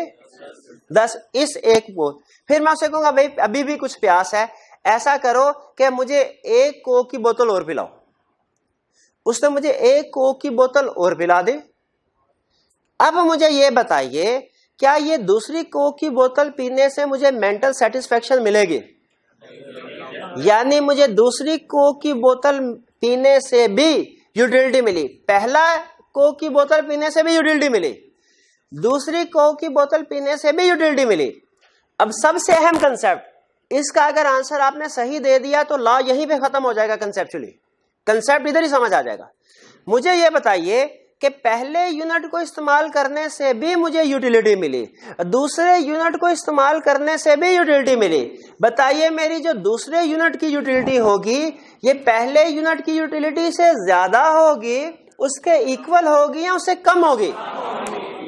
10 इस एक बोतल। फिर मैं उसे कहूंगा भाई अभी भी कुछ प्यास है, ऐसा करो कि मुझे एक कोक की बोतल और पिलाओ। उसने मुझे एक कोक की बोतल और पिला दी। अब मुझे ये बताइए, क्या ये दूसरी कोक की बोतल पीने से मुझे मेंटल सेटिस्फेक्शन मिलेगी? यानी मुझे दूसरी कोक की बोतल पीने से भी यूटिलिटी मिली, पहला कोक की बोतल पीने से भी यूटिलिटी मिली, दूसरी कोक की बोतल पीने से भी यूटिलिटी मिली। अब सबसे अहम कंसेप्ट, इसका अगर आंसर आपने सही दे दिया तो लॉ यहीं पे खत्म हो जाएगा कंसेप्चुअली, कंसेप्ट इधर ही समझ आ जाएगा। मुझे ये बताइए कि पहले यूनिट को इस्तेमाल करने से भी मुझे यूटिलिटी मिली, दूसरे यूनिट को इस्तेमाल करने से भी यूटिलिटी मिली। बताइए मेरी जो दूसरे यूनिट की यूटिलिटी होगी ये पहले यूनिट की यूटिलिटी से ज्यादा होगी, उसके इक्वल होगी या उससे कम होगी?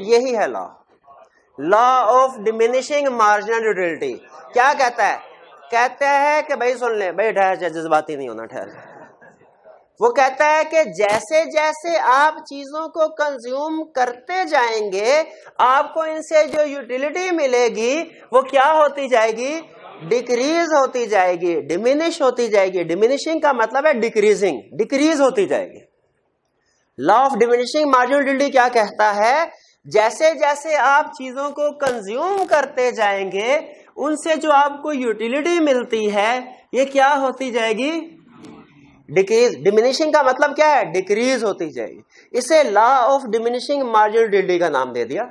यही है law, law of diminishing marginal utility. क्या कहता है? कहते हैं कि भाई सुन ले, भाई ठहर जा, जज्बाती नहीं होना, ठहर। वो कहता है कि जैसे जैसे आप चीजों को कंज्यूम करते जाएंगे आपको इनसे जो यूटिलिटी मिलेगी वो क्या होती जाएगी? डिक्रीज होती जाएगी, डिमिनिश होती जाएगी। डिमिनिशिंग का मतलब है डिक्रीजिंग, डिक्रीज होती जाएगी। Law of diminishing marginal utility क्या कहता है? जैसे जैसे आप चीजों को कंज्यूम करते जाएंगे उनसे जो आपको यूटिलिटी मिलती है ये क्या होती जाएगी? डिक्रीज। डिमिनिशिंग का मतलब क्या है? डिक्रीज होती जाएगी। इसे law of diminishing marginal utility का नाम दे दिया।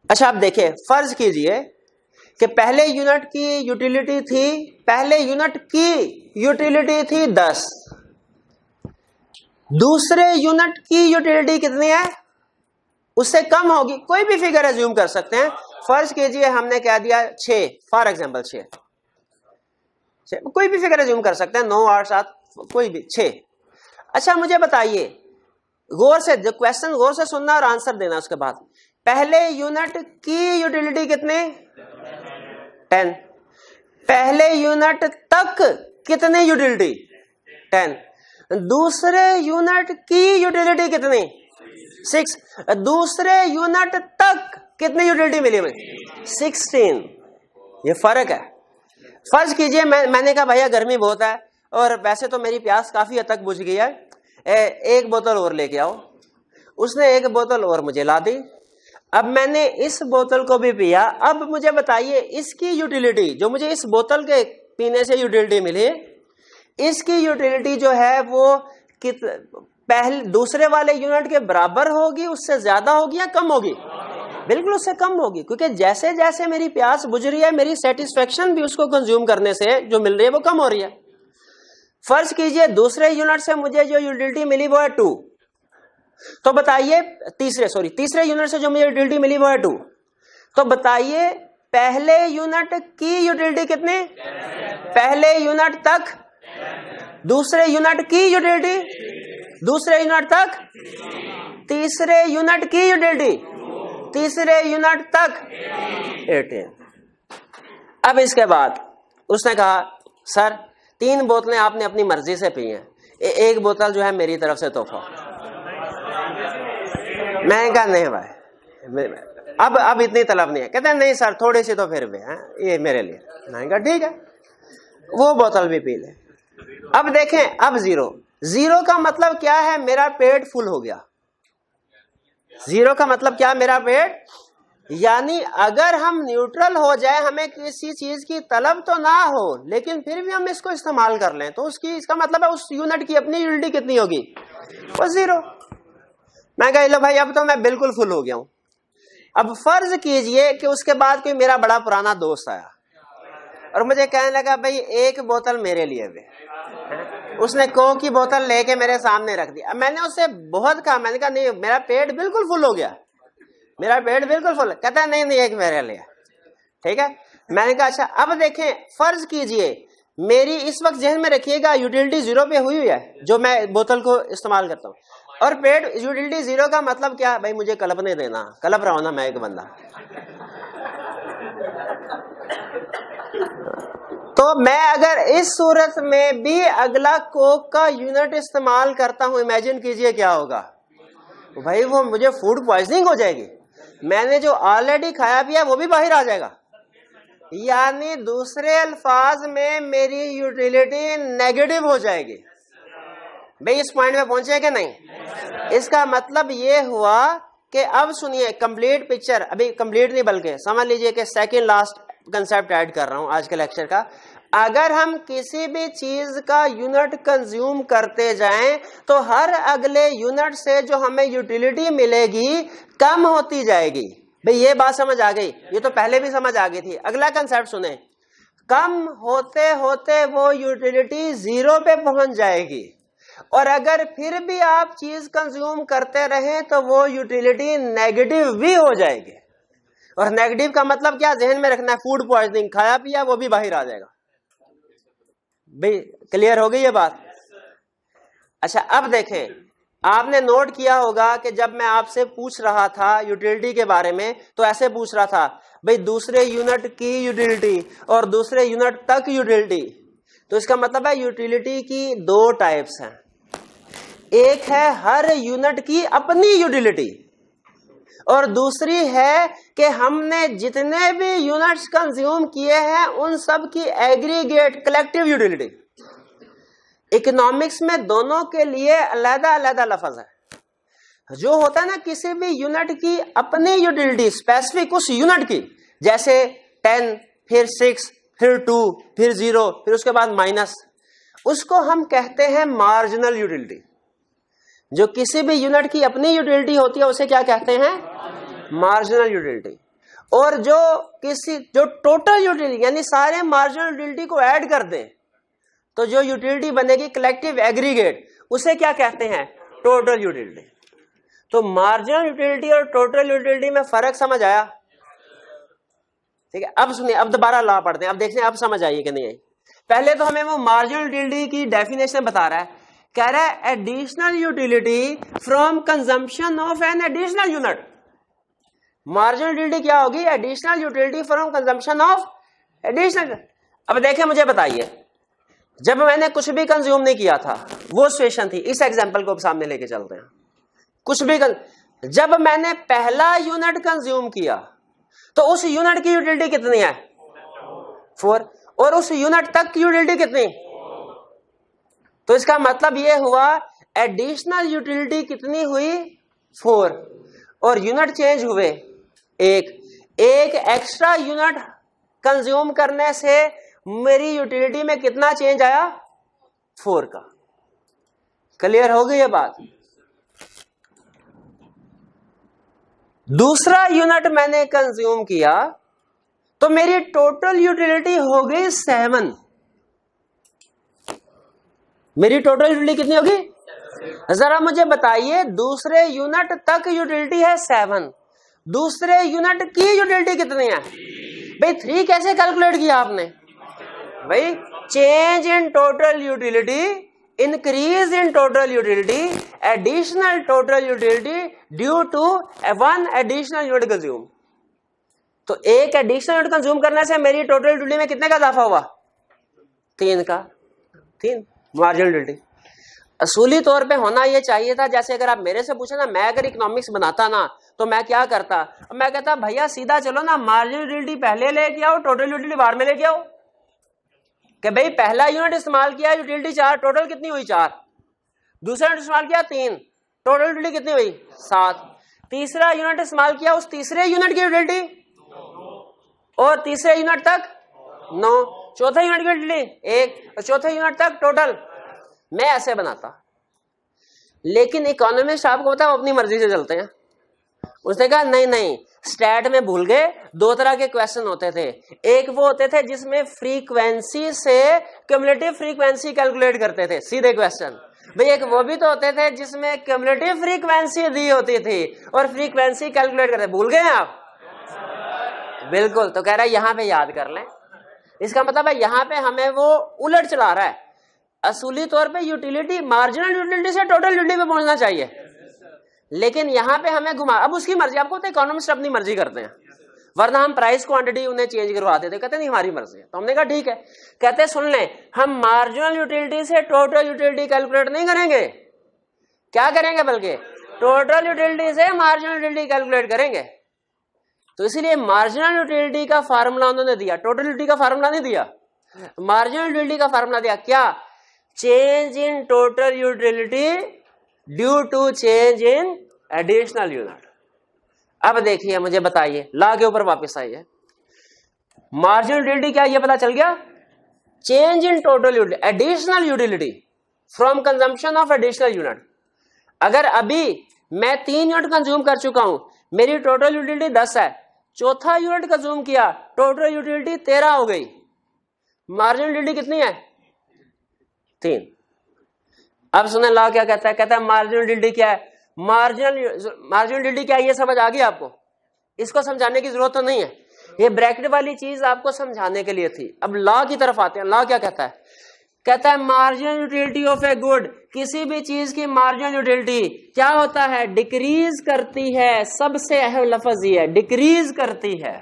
अच्छा आप देखिए, फर्ज कीजिए कि पहले यूनिट की यूटिलिटी थी, पहले यूनिट की यूटिलिटी थी 10, दूसरे यूनिट की यूटिलिटी कितनी है? उससे कम होगी, कोई भी फिगर एज्यूम कर सकते हैं। फर्ज कीजिए हमने कह दिया 6, फॉर एग्जांपल 6, कोई भी फिगर एज्यूम कर सकते हैं, 9, 8, 7, कोई भी 6। अच्छा मुझे बताइए, गौर से जो क्वेश्चन गौर से सुनना और आंसर देना। उसके बाद पहले यूनिट की यूटिलिटी कितने? 10। पहले यूनिट तक कितनी यूटिलिटी? 10। दूसरे यूनिट की यूटिलिटी कितनी? 6। दूसरे यूनिट तक कितनी यूटिलिटी मिली हमें? 16। ये फर्क है। फर्ज कीजिए मैंने कहा भैया गर्मी बहुत है और वैसे तो मेरी प्यास काफी हद तक बुझ गई है, एक बोतल और लेके आओ। उसने एक बोतल और मुझे ला दी। अब मैंने इस बोतल को भी पिया। अब मुझे बताइए इसकी यूटिलिटी, जो मुझे इस बोतल के पीने से यूटिलिटी मिली, इसकी यूटिलिटी जो है वो पहले दूसरे वाले यूनिट के बराबर होगी, उससे ज्यादा होगी या कम होगी? बिल्कुल उससे कम होगी, क्योंकि जैसे जैसे मेरी प्यास बुझ रही है मेरी सेटिस्फेक्शन भी उसको कंज्यूम करने से जो मिल रही है वो कम हो रही है। फर्ज कीजिए दूसरे यूनिट से मुझे जो यूटिलिटी मिली वो है 2, तो बताइए तीसरे यूनिट से जो मुझे यूटिलिटी मिली वो है 2, तो बताइए पहले यूनिट की यूटिलिटी कितनी? पहले यूनिट तक। दूसरे यूनिट की यूटिलिटी? दूसरे यूनिट तक। तीसरे यूनिट की यूटिलिटी? तीसरे यूनिट तक 18। अब इसके बाद उसने कहा सर 3 बोतलें आपने अपनी मर्जी से पी हैं, एक बोतल जो है मेरी तरफ से तोहफा। मैं कहा नहीं भाई अब इतनी तलब नहीं है। कहते हैं नहीं सर थोड़ी सी तो फिर भी है ये मेरे लिए। मैंने कहा ठीक है, वो बोतल भी पी ले। अब देखें, अब 0 का मतलब क्या है? मेरा पेट फुल हो गया। 0 का मतलब क्या? मेरा पेट, यानी अगर हम न्यूट्रल हो जाए, हमें किसी चीज की तलब तो ना हो लेकिन फिर भी हम इसको इस्तेमाल कर लें, तो इसका मतलब है उस यूनिट की अपनी यूटिलिटी कितनी होगी? वो 0। मैं कह लो भाई अब तो मैं बिल्कुल फुल हो गया हूं। अब फर्ज कीजिए कि उसके बाद कोई मेरा बड़ा पुराना दोस्त आया और मुझे कहने लगा भाई एक बोतल मेरे लिए भी। उसने कोक की बोतल लेके मेरे सामने रख दी। अब मैंने उससे बहुत कहा, मैंने कहा नहीं मेरा पेट बिल्कुल फुल हो गया, मेरा पेट बिल्कुल फुल। कहता है नहीं नहीं एक मेरे लिए, ठीक है। मैंने कहा अच्छा अब देखें, फर्ज कीजिए मेरी इस वक्त जहन में रखिएगा यूटिलिटी 0 पे हुई है जो मैं बोतल को इस्तेमाल करता हूँ, और पेट यूटिलिटी 0 का मतलब क्या भाई, मुझे कल्पने देना, कल्प रहा हूं ना मैं एक बंदा। तो मैं अगर इस सूरत में भी अगला कोक का यूनिट इस्तेमाल करता हूं, इमेजिन कीजिए क्या होगा भाई, वो मुझे फूड पॉइजनिंग हो जाएगी, मैंने जो ऑलरेडी खाया पिया वो भी बाहर आ जाएगा। यानी दूसरे अल्फाज में मेरी यूटिलिटी नेगेटिव हो जाएगी। भाई इस पॉइंट में पहुंचे कि नहीं? इसका मतलब ये हुआ कि अब सुनिए कंप्लीट पिक्चर, अभी कंप्लीट नहीं बल्कि समझ लीजिए कि सेकंड लास्ट कंसेप्ट ऐड कर रहा हूं आज के लेक्चर का। अगर हम किसी भी चीज का यूनिट कंज्यूम करते जाएं तो हर अगले यूनिट से जो हमें यूटिलिटी मिलेगी कम होती जाएगी। भाई ये बात समझ आ गई? ये तो पहले भी समझ आ गई थी। अगला कंसेप्ट सुने, कम होते होते वो यूटिलिटी 0 पे पहुंच जाएगी, और अगर फिर भी आप चीज कंज्यूम करते रहें तो वो यूटिलिटी नेगेटिव भी हो जाएगी। और नेगेटिव का मतलब क्या जहन में रखना है, फूड पॉइजनिंग, खाया पिया वो भी बाहर आ जाएगा। भाई क्लियर हो गई ये बात? अच्छा अब देखें, आपने नोट किया होगा कि जब मैं आपसे पूछ रहा था यूटिलिटी के बारे में तो ऐसे पूछ रहा था भाई दूसरे यूनिट की यूटिलिटी और दूसरे यूनिट तक यूटिलिटी। तो इसका मतलब है यूटिलिटी की 2 टाइप्स हैं, एक है हर यूनिट की अपनी यूटिलिटी, और दूसरी है कि हमने जितने भी यूनिट्स कंज्यूम किए हैं उन सब की एग्रीगेट कलेक्टिव यूटिलिटी। इकोनॉमिक्स में दोनों के लिए अलग अलग लफ्ज है। जो होता है ना किसी भी यूनिट की अपनी यूटिलिटी स्पेसिफिक उस यूनिट की, जैसे 10 फिर 6 फिर 2 फिर 0 फिर उसके बाद माइनस, उसको हम कहते हैं मार्जिनल यूटिलिटी। जो किसी भी यूनिट की अपनी यूटिलिटी होती है उसे क्या कहते हैं? Marginal utility. और जो टोटल यूटिलिटी यानी सारे मार्जिनल यूटिलिटी को ऐड कर दें तो जो यूटिलिटी बनेगी कलेक्टिव एग्रीगेट, उसे क्या कहते हैं? Total utility. तो मार्जिनल यूटिलिटी और टोटल यूटिलिटी में फर्क समझ आया? ठीक है, अब सुनिए, अब दोबारा ला पढ़ते हैं, अब देखते हैं अब समझ आई कि नहीं आई। पहले तो हमें वो मार्जिनल यूटिलिटी की डेफिनेशन बता रहा है, कह रहा है additional utility from consumption of an additional unit. Marginal utility क्या होगी? Additional utility from consumption of additional. अब देखें, मुझे बताइए, जब मैंने कुछ भी कंज्यूम नहीं किया था, वो सिचुएशन थी, इस एग्जांपल को सामने लेके चलते हैं। कुछ भी जब मैंने पहला यूनिट कंज्यूम किया तो उस यूनिट की यूटिलिटी कितनी है? 4। और उस यूनिट तक की यूटिलिटी कितनी? तो इसका मतलब ये हुआ एडिशनल यूटिलिटी कितनी हुई? 4। और यूनिट चेंज हुए 1। एक एक्स्ट्रा यूनिट कंज्यूम करने से मेरी यूटिलिटी में कितना चेंज आया? 4 का। क्लियर हो गई ये बात? दूसरा यूनिट मैंने कंज्यूम किया तो मेरी टोटल यूटिलिटी हो गई 7। मेरी टोटल यूटिलिटी कितनी होगी? जरा मुझे बताइए, दूसरे यूनिट तक यूटिलिटी है 7, दूसरे यूनिट की यूटिलिटी कितनी है? भाई 3 कैसे कैलकुलेट किया आपने? भाई change in total utility, increase in total utility, additional total utility due to 1 additional unit consume. तो एक एडिशनल यूनिट कंज्यूम करने से मेरी टोटल यूटिलिटी में कितने का इजाफा हुआ? 3 का। 3 मार्जिनल यूटिलिटी। असूली तौर पे होना ये चाहिए था, जैसे अगर आप मेरे से पूछे ना, मैं अगर इकोनॉमिक्स बनाता ना तो मैं क्या करता? मैं कहता भैया सीधा चलो ना, मार्जिनल यूटिलिटी पहले लेके आओ, टोटल यूटिलिटी बाद में लेके आओ। कि भाई पहला यूनिट इस्तेमाल किया, यूटिलिटी 4, टोटल कितनी हुई? 4। दूसरा यूनिट इस्तेमाल किया 3, टोटल यूटिलिटी कितनी हुई? 7। तीसरा यूनिट इस्तेमाल किया, उस तीसरे यूनिट की यूटिलिटी, और तीसरे यूनिट तक 9, चौथे यूनिट की यूटिलिटी 1, और चौथे यूनिट तक टोटल। मैं ऐसे बनाता, लेकिन इकोनॉमिस्ट आपको पता है अपनी मर्जी से चलते हैं। उसने कहा नहीं नहीं, स्टैट में भूल गए, दो तरह के क्वेश्चन होते थे। एक वो होते थे जिसमें फ्रीक्वेंसी से क्यूमुलेटिव फ्रीक्वेंसी कैलकुलेट करते थे, सीधे क्वेश्चन। भाई एक वो भी तो होते थे जिसमें क्यूमुलेटिव फ्रीक्वेंसी दी होती थी और फ्रीक्वेंसी कैलकुलेट करते। भूल गए आप? बिल्कुल। तो कह रहा है यहां पे याद कर लें। इसका मतलब है यहां पे हमें वो उलट चला रहा है। असूली तौर पे यूटिलिटी मार्जिनल यूटिलिटी से टोटल यूटिलिटी पे पहुंचना चाहिए, लेकिन यहां पे हमें घुमा। अब उसकी मर्जी, आपको तो इकोनॉमिस्ट अपनी मर्जी करते हैं, वरना हम प्राइस क्वांटिटी उन्हें चेंज करवा देते, कहते नहीं हमारी मर्जी है। तो हमने कहा ठीक है। कहते सुन लें, हम मार्जिनल यूटिलिटी से टोटल यूटिलिटी कैलकुलेट नहीं करेंगे। क्या करेंगे? बल्कि टोटल यूटिलिटी से मार्जिनल यूटिलिटी कैलकुलेट करेंगे। तो इसीलिए मार्जिनल यूटिलिटी का फार्मूला उन्होंने दिया, टोटल यूटिलिटी का फार्मूला नहीं दिया, मार्जिनल यूटिलिटी का फार्मूला दिया। क्या? Change in total utility due to change in additional unit. अब देखिए, मुझे बताइए, ला के ऊपर वापस आइए। मार्जिनल यूटिलिटी क्या, ये पता चल गया? Change in total utility, additional utility from consumption of additional unit. अगर अभी मैं 3 यूनिट कंज्यूम कर चुका हूं, मेरी टोटल यूटिलिटी 10 है, चौथा यूनिट कंज्यूम किया, टोटल यूटिलिटी 13 हो गई। मार्जिनल यूटिलिटी कितनी है? 3। अब सुने लॉ क्या कहता है? कहता है मार्जिनल यूटिलिटी क्या है? मार्जिनल यूटिलिटी क्या है ये समझ आ गई आपको? इसको समझाने की जरूरत तो नहीं है, ये ब्रैकेट वाली चीज आपको समझाने के लिए थी। अब लॉ की तरफ आते हैं। लॉ क्या कहता है? कहता है marginal utility of a good, किसी भी चीज की मार्जिनल यूटिलिटी क्या होता है? डिक्रीज करती है। सबसे अहम लफ्ज ये है, डिक्रीज करती है।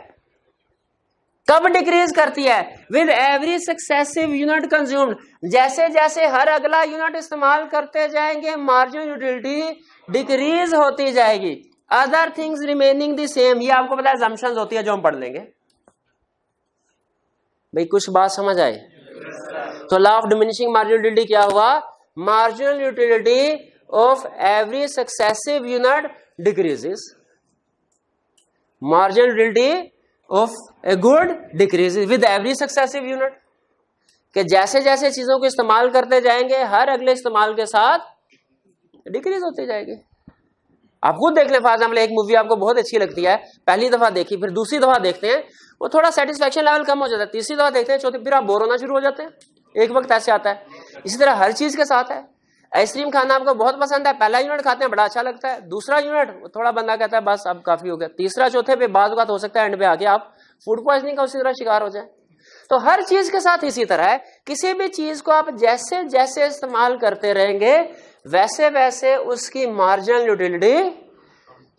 कब डिक्रीज करती है? With every successive unit consumed. जैसे जैसे हर अगला यूनिट इस्तेमाल करते जाएंगे, मार्जिनल यूटिलिटी डिक्रीज होती जाएगी। Other things remaining the same. ये आपको पता है assumptions होती है जो हम पढ़ लेंगे। भाई कुछ बात समझ आए? तो law of diminishing marginal utility क्या हुआ? Marginal utility of every successive unit decreases. Marginal utility of a good decreases with every successive unit. कि जैसे जैसे चीजों को इस्तेमाल करते जाएंगे, हर अगले इस्तेमाल के साथ डिक्रीज होती जाएगी। आप खुद देख लें। फॉर एग्जाम्पल, एक मूवी आपको बहुत अच्छी लगती है, पहली दफा देखी, फिर दूसरी दफा देखते हैं, वो थोड़ा सेटिस्फेक्शन लेवल कम हो जाता है। तीसरी दफा देखते हैं, चौथी, फिर आप बोर होना शुरू हो जाते हैं। एक वक्त ऐसे आता है। इसी तरह हर चीज के साथ है। आइसक्रीम खाना आपको बहुत पसंद है, पहला यूनिट खाते हैं बड़ा अच्छा लगता है, दूसरा यूनिट थोड़ा बंदा कहता है बस अब काफी हो गया, तीसरा चौथे पे बात बात हो सकता है एंड पे आके आप फूड पॉइजनिंग का उसी तरह शिकार हो जाए। तो हर चीज के साथ इसी तरह है। किसी भी चीज को आप जैसे जैसे इस्तेमाल करते रहेंगे, वैसे वैसे उसकी मार्जिनल यूटिलिटी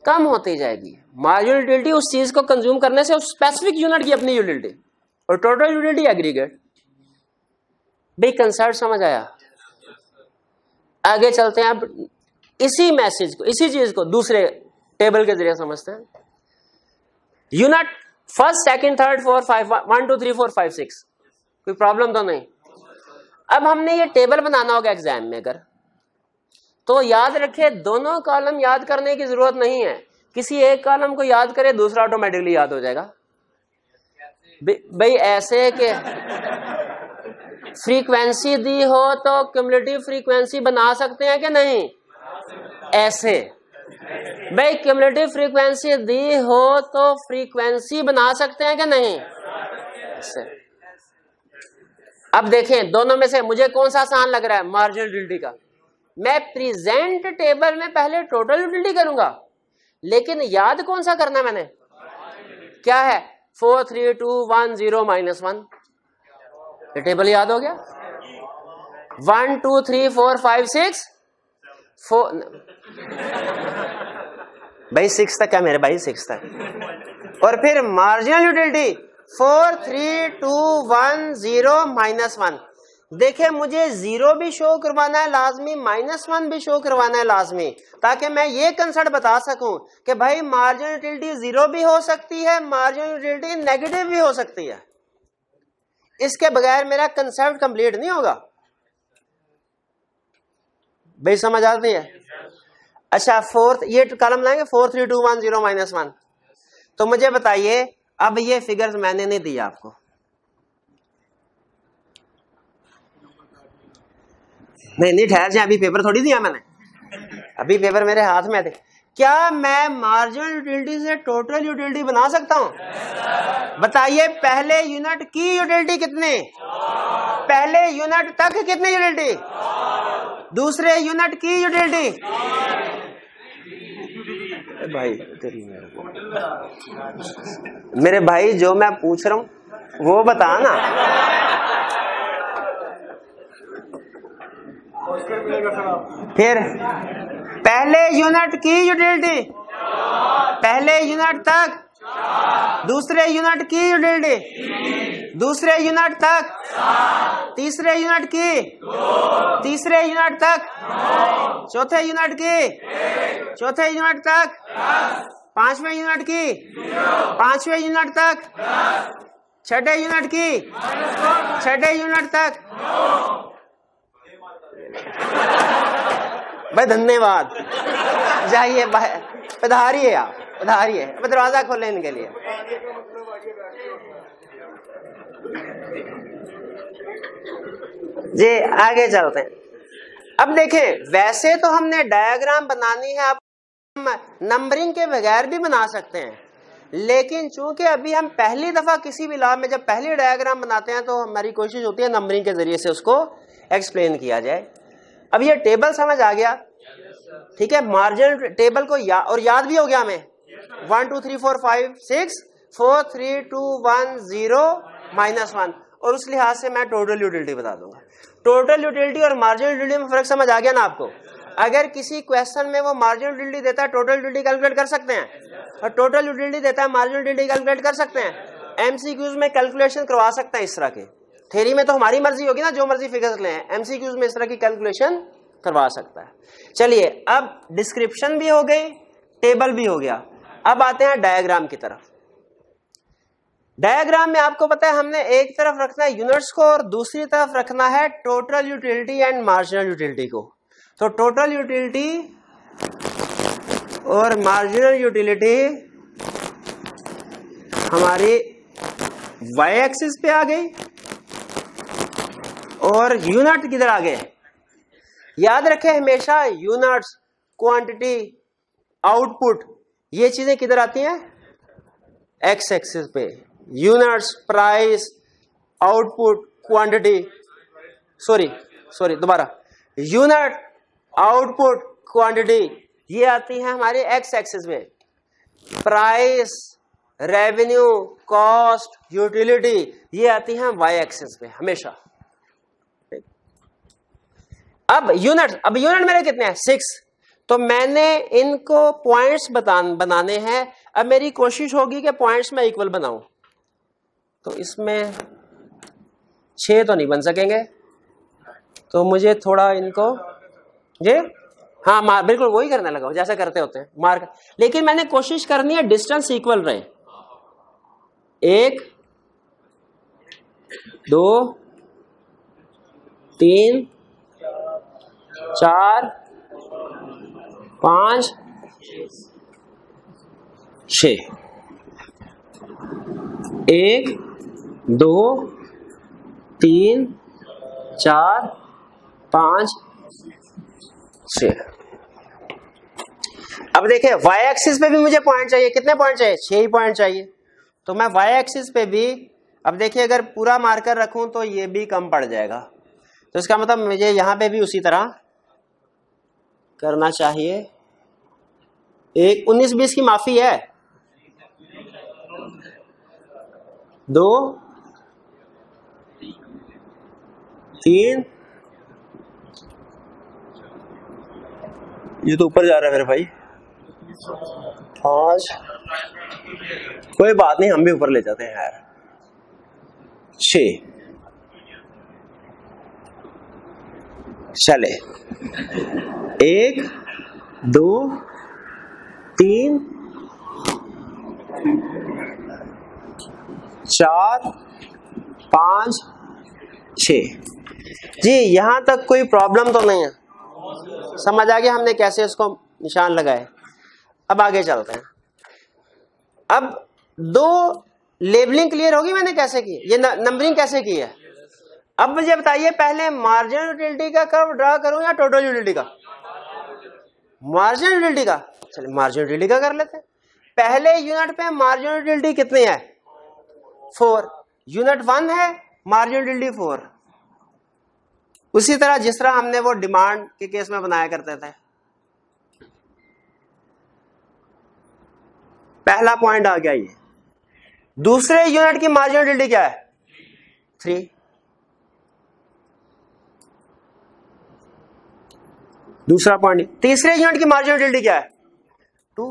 कम होती जाएगी। मार्जिनल यूटिलिटी उस चीज को कंज्यूम करने से उस स्पेसिफिक यूनिट की अपनी यूटिलिटी, और टोटल यूटिलिटी एग्रीगेट। भाई कंसेप्ट समझ आया? आगे चलते हैं। अब इसी मैसेज को, इसी चीज को दूसरे टेबल के जरिए समझते हैं। Unit first, second, third, fourth, 1 2 3 4 5 6, कोई प्रॉब्लम तो नहीं। अब हमने ये टेबल बनाना होगा एग्जाम में अगर, तो याद रखे दोनों कॉलम याद करने की जरूरत नहीं है। किसी एक कॉलम को याद करे, दूसरा ऑटोमेटिकली याद हो जाएगा। भाई ऐसे कि फ्रीक्वेंसी दी हो तो क्यूमुलेटिव फ्रीक्वेंसी बना सकते हैं कि नहीं? ऐसे। भाई क्यूमुलेटिव फ्रीक्वेंसी दी हो तो फ्रीक्वेंसी बना सकते हैं कि नहीं? ऐसे। अब देखें दोनों में से मुझे कौन सा आसान लग रहा है? मार्जिनल यूटिलिटी का। मैं प्रेजेंट टेबल में पहले टोटल यूटिलिटी करूंगा, लेकिन याद कौन सा करना मैंने? क्या है? 4 3 2 1 0 -1। ये टेबल याद हो गया। 1 2 3 4 5 6 4। भाई 6 तक है मेरे भाई, 6 तक। और फिर मार्जिनल यूटिलिटी 4 3 2 1 0 -1। देखे मुझे 0 भी शो करवाना है लाजमी, -1 भी शो करवाना है लाजमी, ताकि मैं ये कंसेप्ट बता सकूं कि भाई मार्जिनल यूटिलिटी 0 भी हो सकती है, मार्जिनल यूटिलिटी नेगेटिव भी हो सकती है। इसके बगैर मेरा कंसेप्ट कंप्लीट नहीं होगा। भाई समझ आती है? अच्छा, फोर्थ ये कॉलम लाएंगे 4 3 2 1 0 -1। तो मुझे बताइए, अब ये फिगर्स मैंने नहीं दिया आपको, नहीं ठहर जाए, अभी पेपर थोड़ी दिया मैंने, अभी पेपर मेरे हाथ में थे। क्या मैं मार्जिनल यूटिलिटी से टोटल यूटिलिटी बना सकता हूं? बताइए, पहले यूनिट की यूटिलिटी कितनी, पहले यूनिट तक कितनी यूटिलिटी, दूसरे यूनिट की यूटिलिटी। भाई मेरे भाई, जो मैं पूछ रहा हूं वो बता ना। फिर पहले यूनिट की यूटिलिटी, पहले यूनिट तक, दूसरे यूनिट की यूटिलिटी, दूसरे यूनिट तक, तीसरे यूनिट की, तीसरे यूनिट तक, चौथे यूनिट की, चौथे यूनिट तक, पांचवें यूनिट की, पांचवें यूनिट तक, छठे यूनिट की, छठे यूनिट तक। भाई धन्यवाद, जाइए पधारिए, आप पधारिए, दरवाजा खोले इनके लिए। जी आगे चलते हैं। अब देखें, वैसे तो हमने डायग्राम बनानी है, आप नंबरिंग के बगैर भी बना सकते हैं, लेकिन चूंकि अभी हम पहली दफा किसी भी लॉ में जब पहली डायग्राम बनाते हैं तो हमारी कोशिश होती है नंबरिंग के जरिए से उसको एक्सप्लेन किया जाए। अब ये टेबल समझ आ गया, ठीक है। मार्जिनल टेबल को और याद भी हो गया हमें, 1 2 3 4 5 6 4 3 2 1 0 -1, और उस लिहाज से मैं टोटल यूटिलिटी बता दूंगा। टोटल यूटिलिटी और मार्जिनल यूटिलिटी में फर्क समझ आ गया ना आपको। अगर किसी क्वेश्चन में वो मार्जिनल यूटिलिटी देता है, टोटल यूटिलिटी कैलकुलेट कर सकते हैं, और टोटल यूटिलिटी देता है, मार्जिनल यूटिलिटी कैलकुलेट कर सकते हैं। एमसीक्यूज में कैलकुलेशन करवा सकते हैं इस तरह के। थ्योरी में तो हमारी मर्जी होगी ना, जो मर्जी फिगर्स लें, एमसीक्यूज में इस तरह की कैलकुलेशन करवा सकता है। चलिए, अब डिस्क्रिप्शन भी हो गई, टेबल भी हो गया, अब आते हैं डायग्राम की तरफ। डायग्राम में आपको पता है हमने एक तरफ रखना है यूनिट्स को और दूसरी तरफ रखना है total utility and marginal utility को। तो टोटल यूटिलिटी और मार्जिनल यूटिलिटी हमारी वाई एक्सिस पे आ गई और यूनिट किधर आ गए। याद रखें हमेशा यूनिट्स, क्वांटिटी, आउटपुट, ये चीजें किधर आती हैं, एक्स एक्सिस पे। Units, price, output, quantity, sorry दोबारा, यूनिट, आउटपुट, क्वांटिटी, ये आती हैं हमारे एक्स एक्सिस में। प्राइस, रेवेन्यू, कॉस्ट, यूटिलिटी, ये आती हैं वाई एक्सिस पे हमेशा। अब यूनिट मेरे कितने हैं, 6। तो मैंने इनको पॉइंट्स बनाने हैं। अब मेरी कोशिश होगी कि पॉइंट्स में इक्वल बनाऊं। तो इसमें 6 तो नहीं बन सकेंगे, तो मुझे थोड़ा इनको जी हाँ बिल्कुल वही करने लगा जैसा करते होते हैं मार्क। लेकिन मैंने कोशिश करनी है डिस्टेंस इक्वल रहे। 1 2 3 4 5 6। 1 2 3 4 5 6। अब देखिए वाई एक्सिस पे भी मुझे पॉइंट चाहिए। कितने पॉइंट चाहिए, 6 ही पॉइंट चाहिए। तो मैं वाई एक्सिस पे भी, अब देखिए अगर पूरा मार्कर रखूं तो ये भी कम पड़ जाएगा। तो इसका मतलब मुझे यहां पे भी उसी तरह करना चाहिए। 1 19 20 की माफी है। 2 3 ये तो ऊपर जा रहा है मेरे भाई। 5 कोई बात नहीं, हम भी ऊपर ले जाते हैं यार। 6 चले। 1 2 3 4 5 6। जी यहां तक कोई प्रॉब्लम तो नहीं है, समझ आ गया हमने कैसे इसको निशान लगाए। अब आगे चलते हैं। अब 2 लेबलिंग क्लियर होगी मैंने कैसे की, ये नंबरिंग कैसे की है। अब मुझे बताइए पहले मार्जिनल यूटिलिटी का कर्व ड्रा करूं या टोटल यूटिलिटी का। मार्जिनल यूटिलिटी का। चलिए मार्जिनल यूटिलिटी का कर लेते हैं। पहले यूनिट पे मार्जिनल यूटिलिटी कितनी है? 4। यूनिट 1 है, मार्जिनल यूटिलिटी 4। उसी तरह जिस तरह हमने वो डिमांड के केस में बनाया करते थे। पहला पॉइंट आ गया ये। दूसरे यूनिट की मार्जिनल यूटिलिटी क्या है? 3। दूसरा पॉइंट। तीसरे यूनिट की मार्जिनल यूटिलिटी क्या है? 2।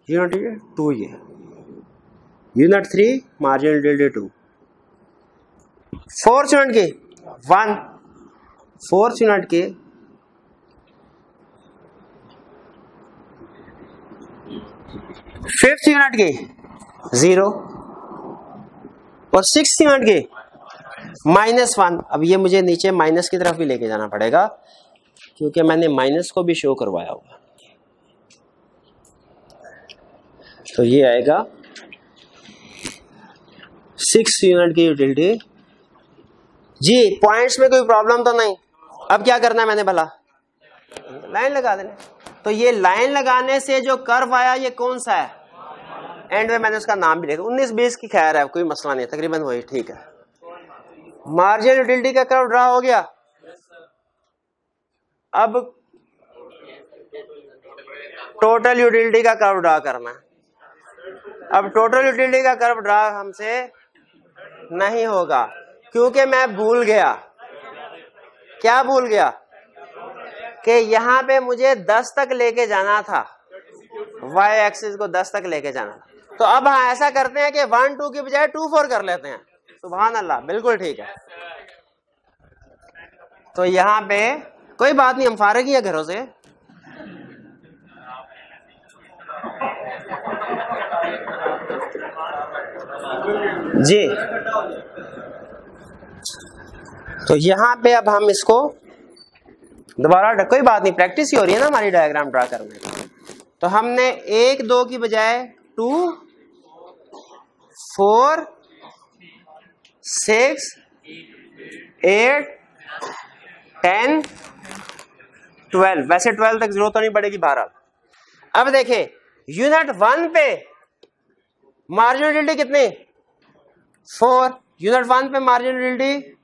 यूनिट 2 ये unit 3 marginal utility 2। Fourth unit की 1। फोर्थ यूनिट की फिफ्थ यूनिट की 0 और सिक्स्थ यूनिट की -1। अब ये मुझे नीचे माइनस की तरफ भी लेके जाना पड़ेगा क्योंकि मैंने माइनस को भी शो करवाया होगा। तो ये आएगा 6 यूनिट की यूटिलिटी। जी पॉइंट्स में कोई प्रॉब्लम तो नहीं? अब क्या करना है मैंने भला? लाइन लगा देना। तो ये लाइन लगाने से जो कर्व आया ये कौन सा है? एंड में मैंने उसका नाम भी लिखा 19-20 की, खैर है कोई मसला नहीं, तकरीबन वही ठीक है। मार्जिनल यूटिलिटी का कर्व ड्रा हो गया। अब टोटल यूटिलिटी का कर्व ड्रा करना है। अब टोटल यूटिलिटी का कर्व ड्रा हमसे नहीं होगा क्योंकि मैं भूल गया। क्या भूल गया? कि यहां पे मुझे 10 तक लेके जाना था, वाई एक्सिस को 10 तक लेके जाना था। तो अब हाँ ऐसा करते हैं कि 1 2 की बजाय 2 4 कर लेते हैं। सुभान अल्लाह, बिल्कुल ठीक है। तो यहां पे कोई बात नहीं, हम फारिग ही है घरों से। जी तो यहां पे अब हम इसको दोबारा, कोई बात नहीं, प्रैक्टिस ही हो रही है ना हमारी डायग्राम ड्रा करने की। तो हमने 1 2 की बजाय 2 4 6 8 10 12, वैसे 12 तक जरूरत तो नहीं पड़ेगी बहरहाल। अब देखें यूनिट 1 पे मार्जिनल यूटिलिटी कितनी? 4। यूनिट 1 पे मार्जिनल यूटिलिटी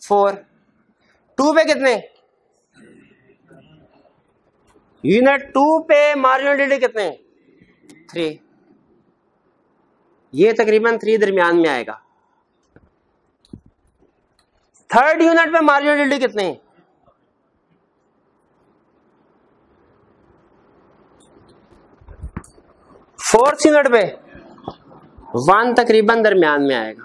4। 2 पे कितने? यूनिट 2 पे मार्जिनल यूटिलिटी कितने? 3। ये तकरीबन 3 दरमियान में आएगा। थर्ड यूनिट पे मार्जिनल यूटिलिटी कितने? 4th यूनिट पे 1 तकरीबन दरमियान में आएगा।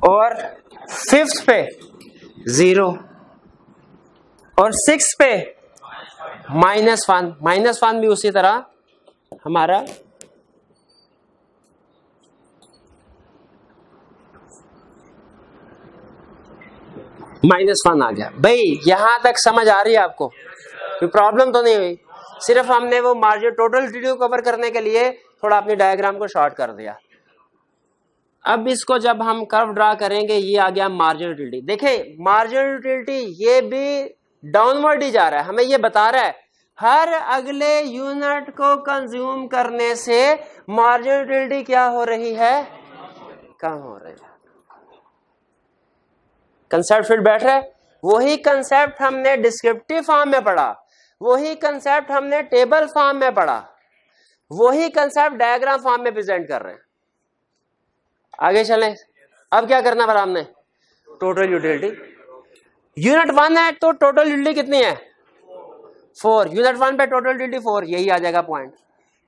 और 5th पे 0 और 6th पे -1। -1 भी उसी तरह हमारा -1 आ गया। भाई यहां तक समझ आ रही है आपको? कोई प्रॉब्लम तो नहीं हुई? सिर्फ हमने वो मार्जिन टोटल यूटिलिटी को कवर करने के लिए थोड़ा अपनी डायग्राम को शॉर्ट कर दिया। अब इसको जब हम कर्व ड्रा करेंगे, ये आ गया मार्जिनल यूटिलिटी। देखें मार्जिनल यूटिलिटी ये भी डाउनवर्ड ही जा रहा है, हमें ये बता रहा है हर अगले यूनिट को कंज्यूम करने से मार्जिनल यूटिलिटी क्या हो रही है? कम हो रही है। कंसेप्ट फिट बैठ रहा है? वही कंसेप्ट हमने डिस्क्रिप्टिव फॉर्म में पढ़ा, वही कंसेप्ट हमने टेबल फॉर्म में पढ़ा, वही कंसेप्ट डायग्राम फॉर्म में प्रेजेंट कर रहे हैं। आगे चलें। अब क्या करना पड़ा हमने? Total utility. यूनिट 1 है तो टोटल यूटिलिटी कितनी है? 4। यूनिट 1 पे टोटल यूटिलिटी 4, यही आ जाएगा पॉइंट।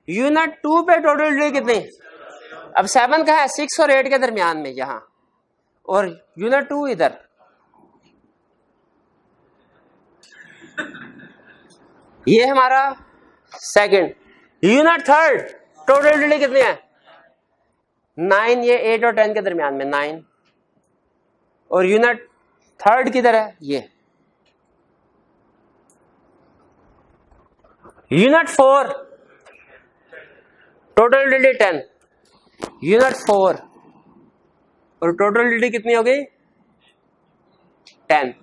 यूनिट 2 पे टोटल यूटिलिटी कितनी? अब 7 का है, 6 और 8 के दरमियान में यहां, और यूनिट 2 इधर। ये हमारा सेकंड। यूनिट 3 टोटल यूटिलिटी कितनी है? 9। ये 8 और 10 के दरमियान में 9। और यूनिट 3 किधर है? ये। Unit 4 total utility 10। यूनिट 4 और टोटल यूटिलिटी कितनी हो गई? 10।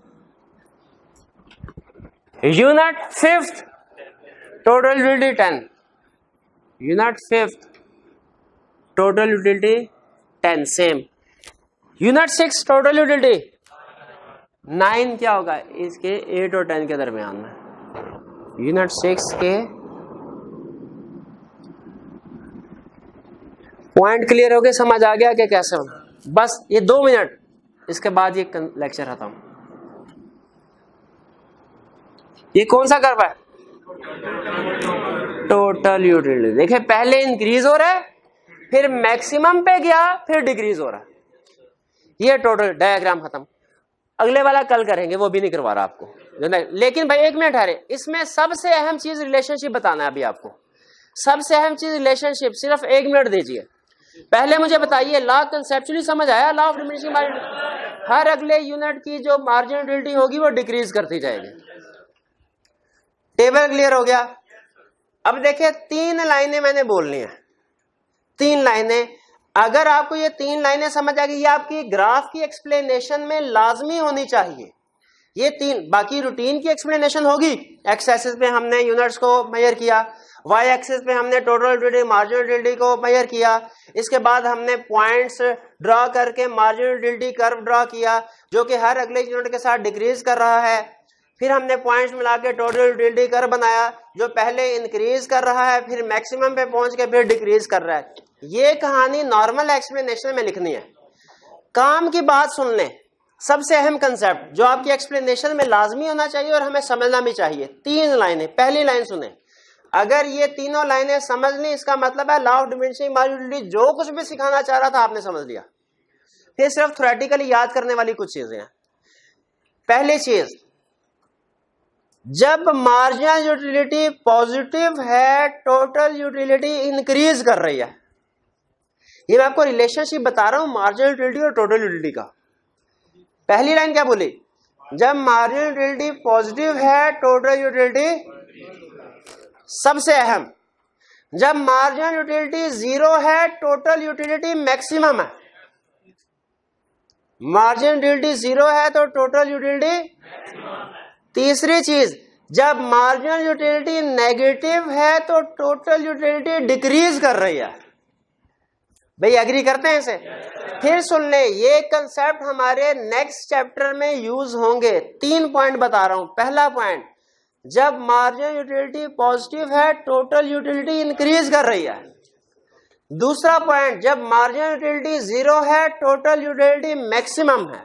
Unit fifth total utility 10, unit fifth total utility 10 same. Unit 6 total utility 9 क्या होगा, इसके 8 और 10 के दरमियान में। यूनिट 6 के पॉइंट क्लियर हो गए, समझ आ गया कि कैसे होना। बस ये 2 मिनट, इसके बाद ये लेक्चर खत्म। ये कौन सा कर्व है, टोटल यूटिलिटी। देखिए पहले इंक्रीज हो रहा है, फिर मैक्सिमम पे गया, फिर डिक्रीज हो रहा है। ये टोटल डायग्राम खत्म। अगले वाला कल करेंगे, वो भी नहीं करवा रहा आपको। लेकिन भाई 1 मिनट ठहरे, इसमें सबसे अहम चीज रिलेशनशिप बताना है अभी आपको। सबसे अहम चीज रिलेशनशिप, सिर्फ 1 मिनट दीजिए। पहले मुझे बताइए, लॉ कंसेप्चुअली समझ आया, लॉ ऑफ डिमिनिशिंग मार्जिन। हर अगले यूनिट की जो मार्जिन यूटिलिटी होगी वो डिक्रीज करती जाएगी। टेबल क्लियर हो गया। अब देखिए 3 लाइनें मैंने बोलनी है, 3 लाइनें। अगर आपको ये 3 लाइनें समझ आ गई, ये आपकी ग्राफ की एक्सप्लेनेशन में लाजमी होनी चाहिए। ये 3, बाकी रूटीन की एक्सप्लेनेशन होगी। एक्स एक्सिस पे हमने यूनिट्स को मेजर किया, वाई एक्सिस पे हमने टोटल यूटिलिटी मार्जिनल यूटिलिटी को मेजर किया, इसके बाद हमने पॉइंट्स ड्रॉ करके मार्जिनल यूटिलिटी कर्व ड्रॉ किया जो कि हर अगले यूनिट के साथ डिक्रीज कर रहा है। फिर हमने पॉइंट्स मिला के टोटल यूटिलिटी कर्व बनाया जो पहले इंक्रीज कर रहा है, फिर मैक्सिमम पे पहुंच के फिर डिक्रीज कर रहा है। ये कहानी नॉर्मल एक्सप्लेनेशन में लिखनी है। काम की बात सुन लें, सबसे अहम कंसेप्ट जो आपकी एक्सप्लेनेशन में लाजमी होना चाहिए और हमें समझना भी चाहिए। 3 लाइनें, पहली लाइन सुने। अगर ये तीनों लाइनें समझ ली, इसका मतलब है law of diminishing marginal utility जो कुछ भी सिखाना चाह रहा था आपने समझ लिया। फिर सिर्फ थ्योरेटिकली याद करने वाली कुछ चीजें हैं। पहली चीज, जब मार्जिनल यूटिलिटी पॉजिटिव है, टोटल यूटिलिटी इंक्रीज कर रही है। ये मैं आपको रिलेशनशिप बता रहा हूं मार्जिनल यूटिलिटी और टोटल यूटिलिटी का। पहली लाइन क्या बोली, जब मार्जिनल यूटिलिटी पॉजिटिव है, टोटल यूटिलिटी सबसे अहम। जब मार्जिनल यूटिलिटी 0 है, टोटल यूटिलिटी मैक्सिमम है। मार्जिनल यूटिलिटी 0 है तो टोटल यूटिलिटी। तीसरी चीज, जब मार्जिनल यूटिलिटी नेगेटिव है तो टोटल यूटिलिटी डिक्रीज कर रही है। भाई एग्री करते हैं इसे? फिर सुन ले, ये कंसेप्ट हमारे नेक्स्ट चैप्टर में यूज होंगे। 3 पॉइंट बता रहा हूं। पहला पॉइंट, जब मार्जिनल यूटिलिटी पॉजिटिव है, टोटल यूटिलिटी इंक्रीज कर रही है। दूसरा पॉइंट, जब मार्जिनल यूटिलिटी 0 है, टोटल यूटिलिटी मैक्सिमम है।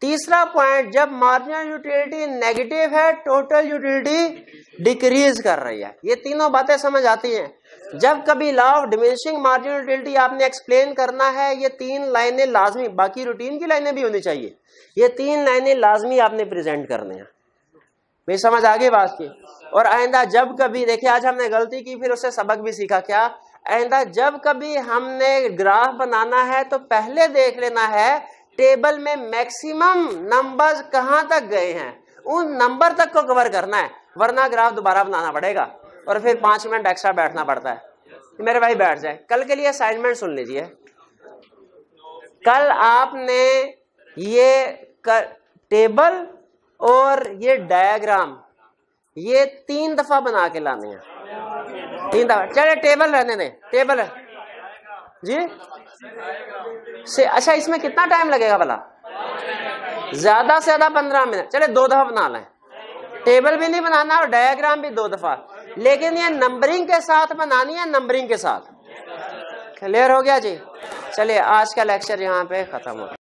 तीसरा पॉइंट, जब मार्जिनल यूटिलिटी नेगेटिव है, टोटल यूटिलिटी डिक्रीज कर रही है। ये तीनों बातें समझ आती हैं। जब कभी law of diminishing marginal utility आपने एक्सप्लेन करना है, ये 3 लाइनें लाजमी, बाकी रूटीन की लाइनें भी होनी चाहिए, ये 3 लाइनें लाजमी आपने प्रेजेंट करने हैं। मेरी समझ आ गई बात की? और आइंदा जब कभी, देखिए आज हमने गलती की, फिर उससे सबक भी सीखा। क्या? आइंदा जब कभी हमने ग्राफ बनाना है तो पहले देख लेना है टेबल में मैक्सिमम नंबर्स कहां तक गए हैं, उन नंबर तक को कवर करना है, वरना ग्राफ दोबारा बनाना पड़ेगा और फिर 5 मिनट एक्स्ट्रा बैठना पड़ता है। मेरे भाई बैठ जाए। कल के लिए असाइनमेंट सुन लीजिए। कल आपने ये टेबल और ये डायग्राम ये 3 दफा बना के लाने हैं। 3 दफा। चले टेबल रहने दें, टेबल है जी से। अच्छा, इसमें कितना टाइम लगेगा भला? ज्यादा से ज्यादा 15 मिनट। चले 2 दफा बना लें। टेबल भी नहीं बनाना और डायग्राम भी 2 दफा, लेकिन ये नंबरिंग के साथ बनानी है, नंबरिंग के साथ। क्लियर हो गया जी? चलिए आज का लेक्चर यहाँ पे खत्म हो गया।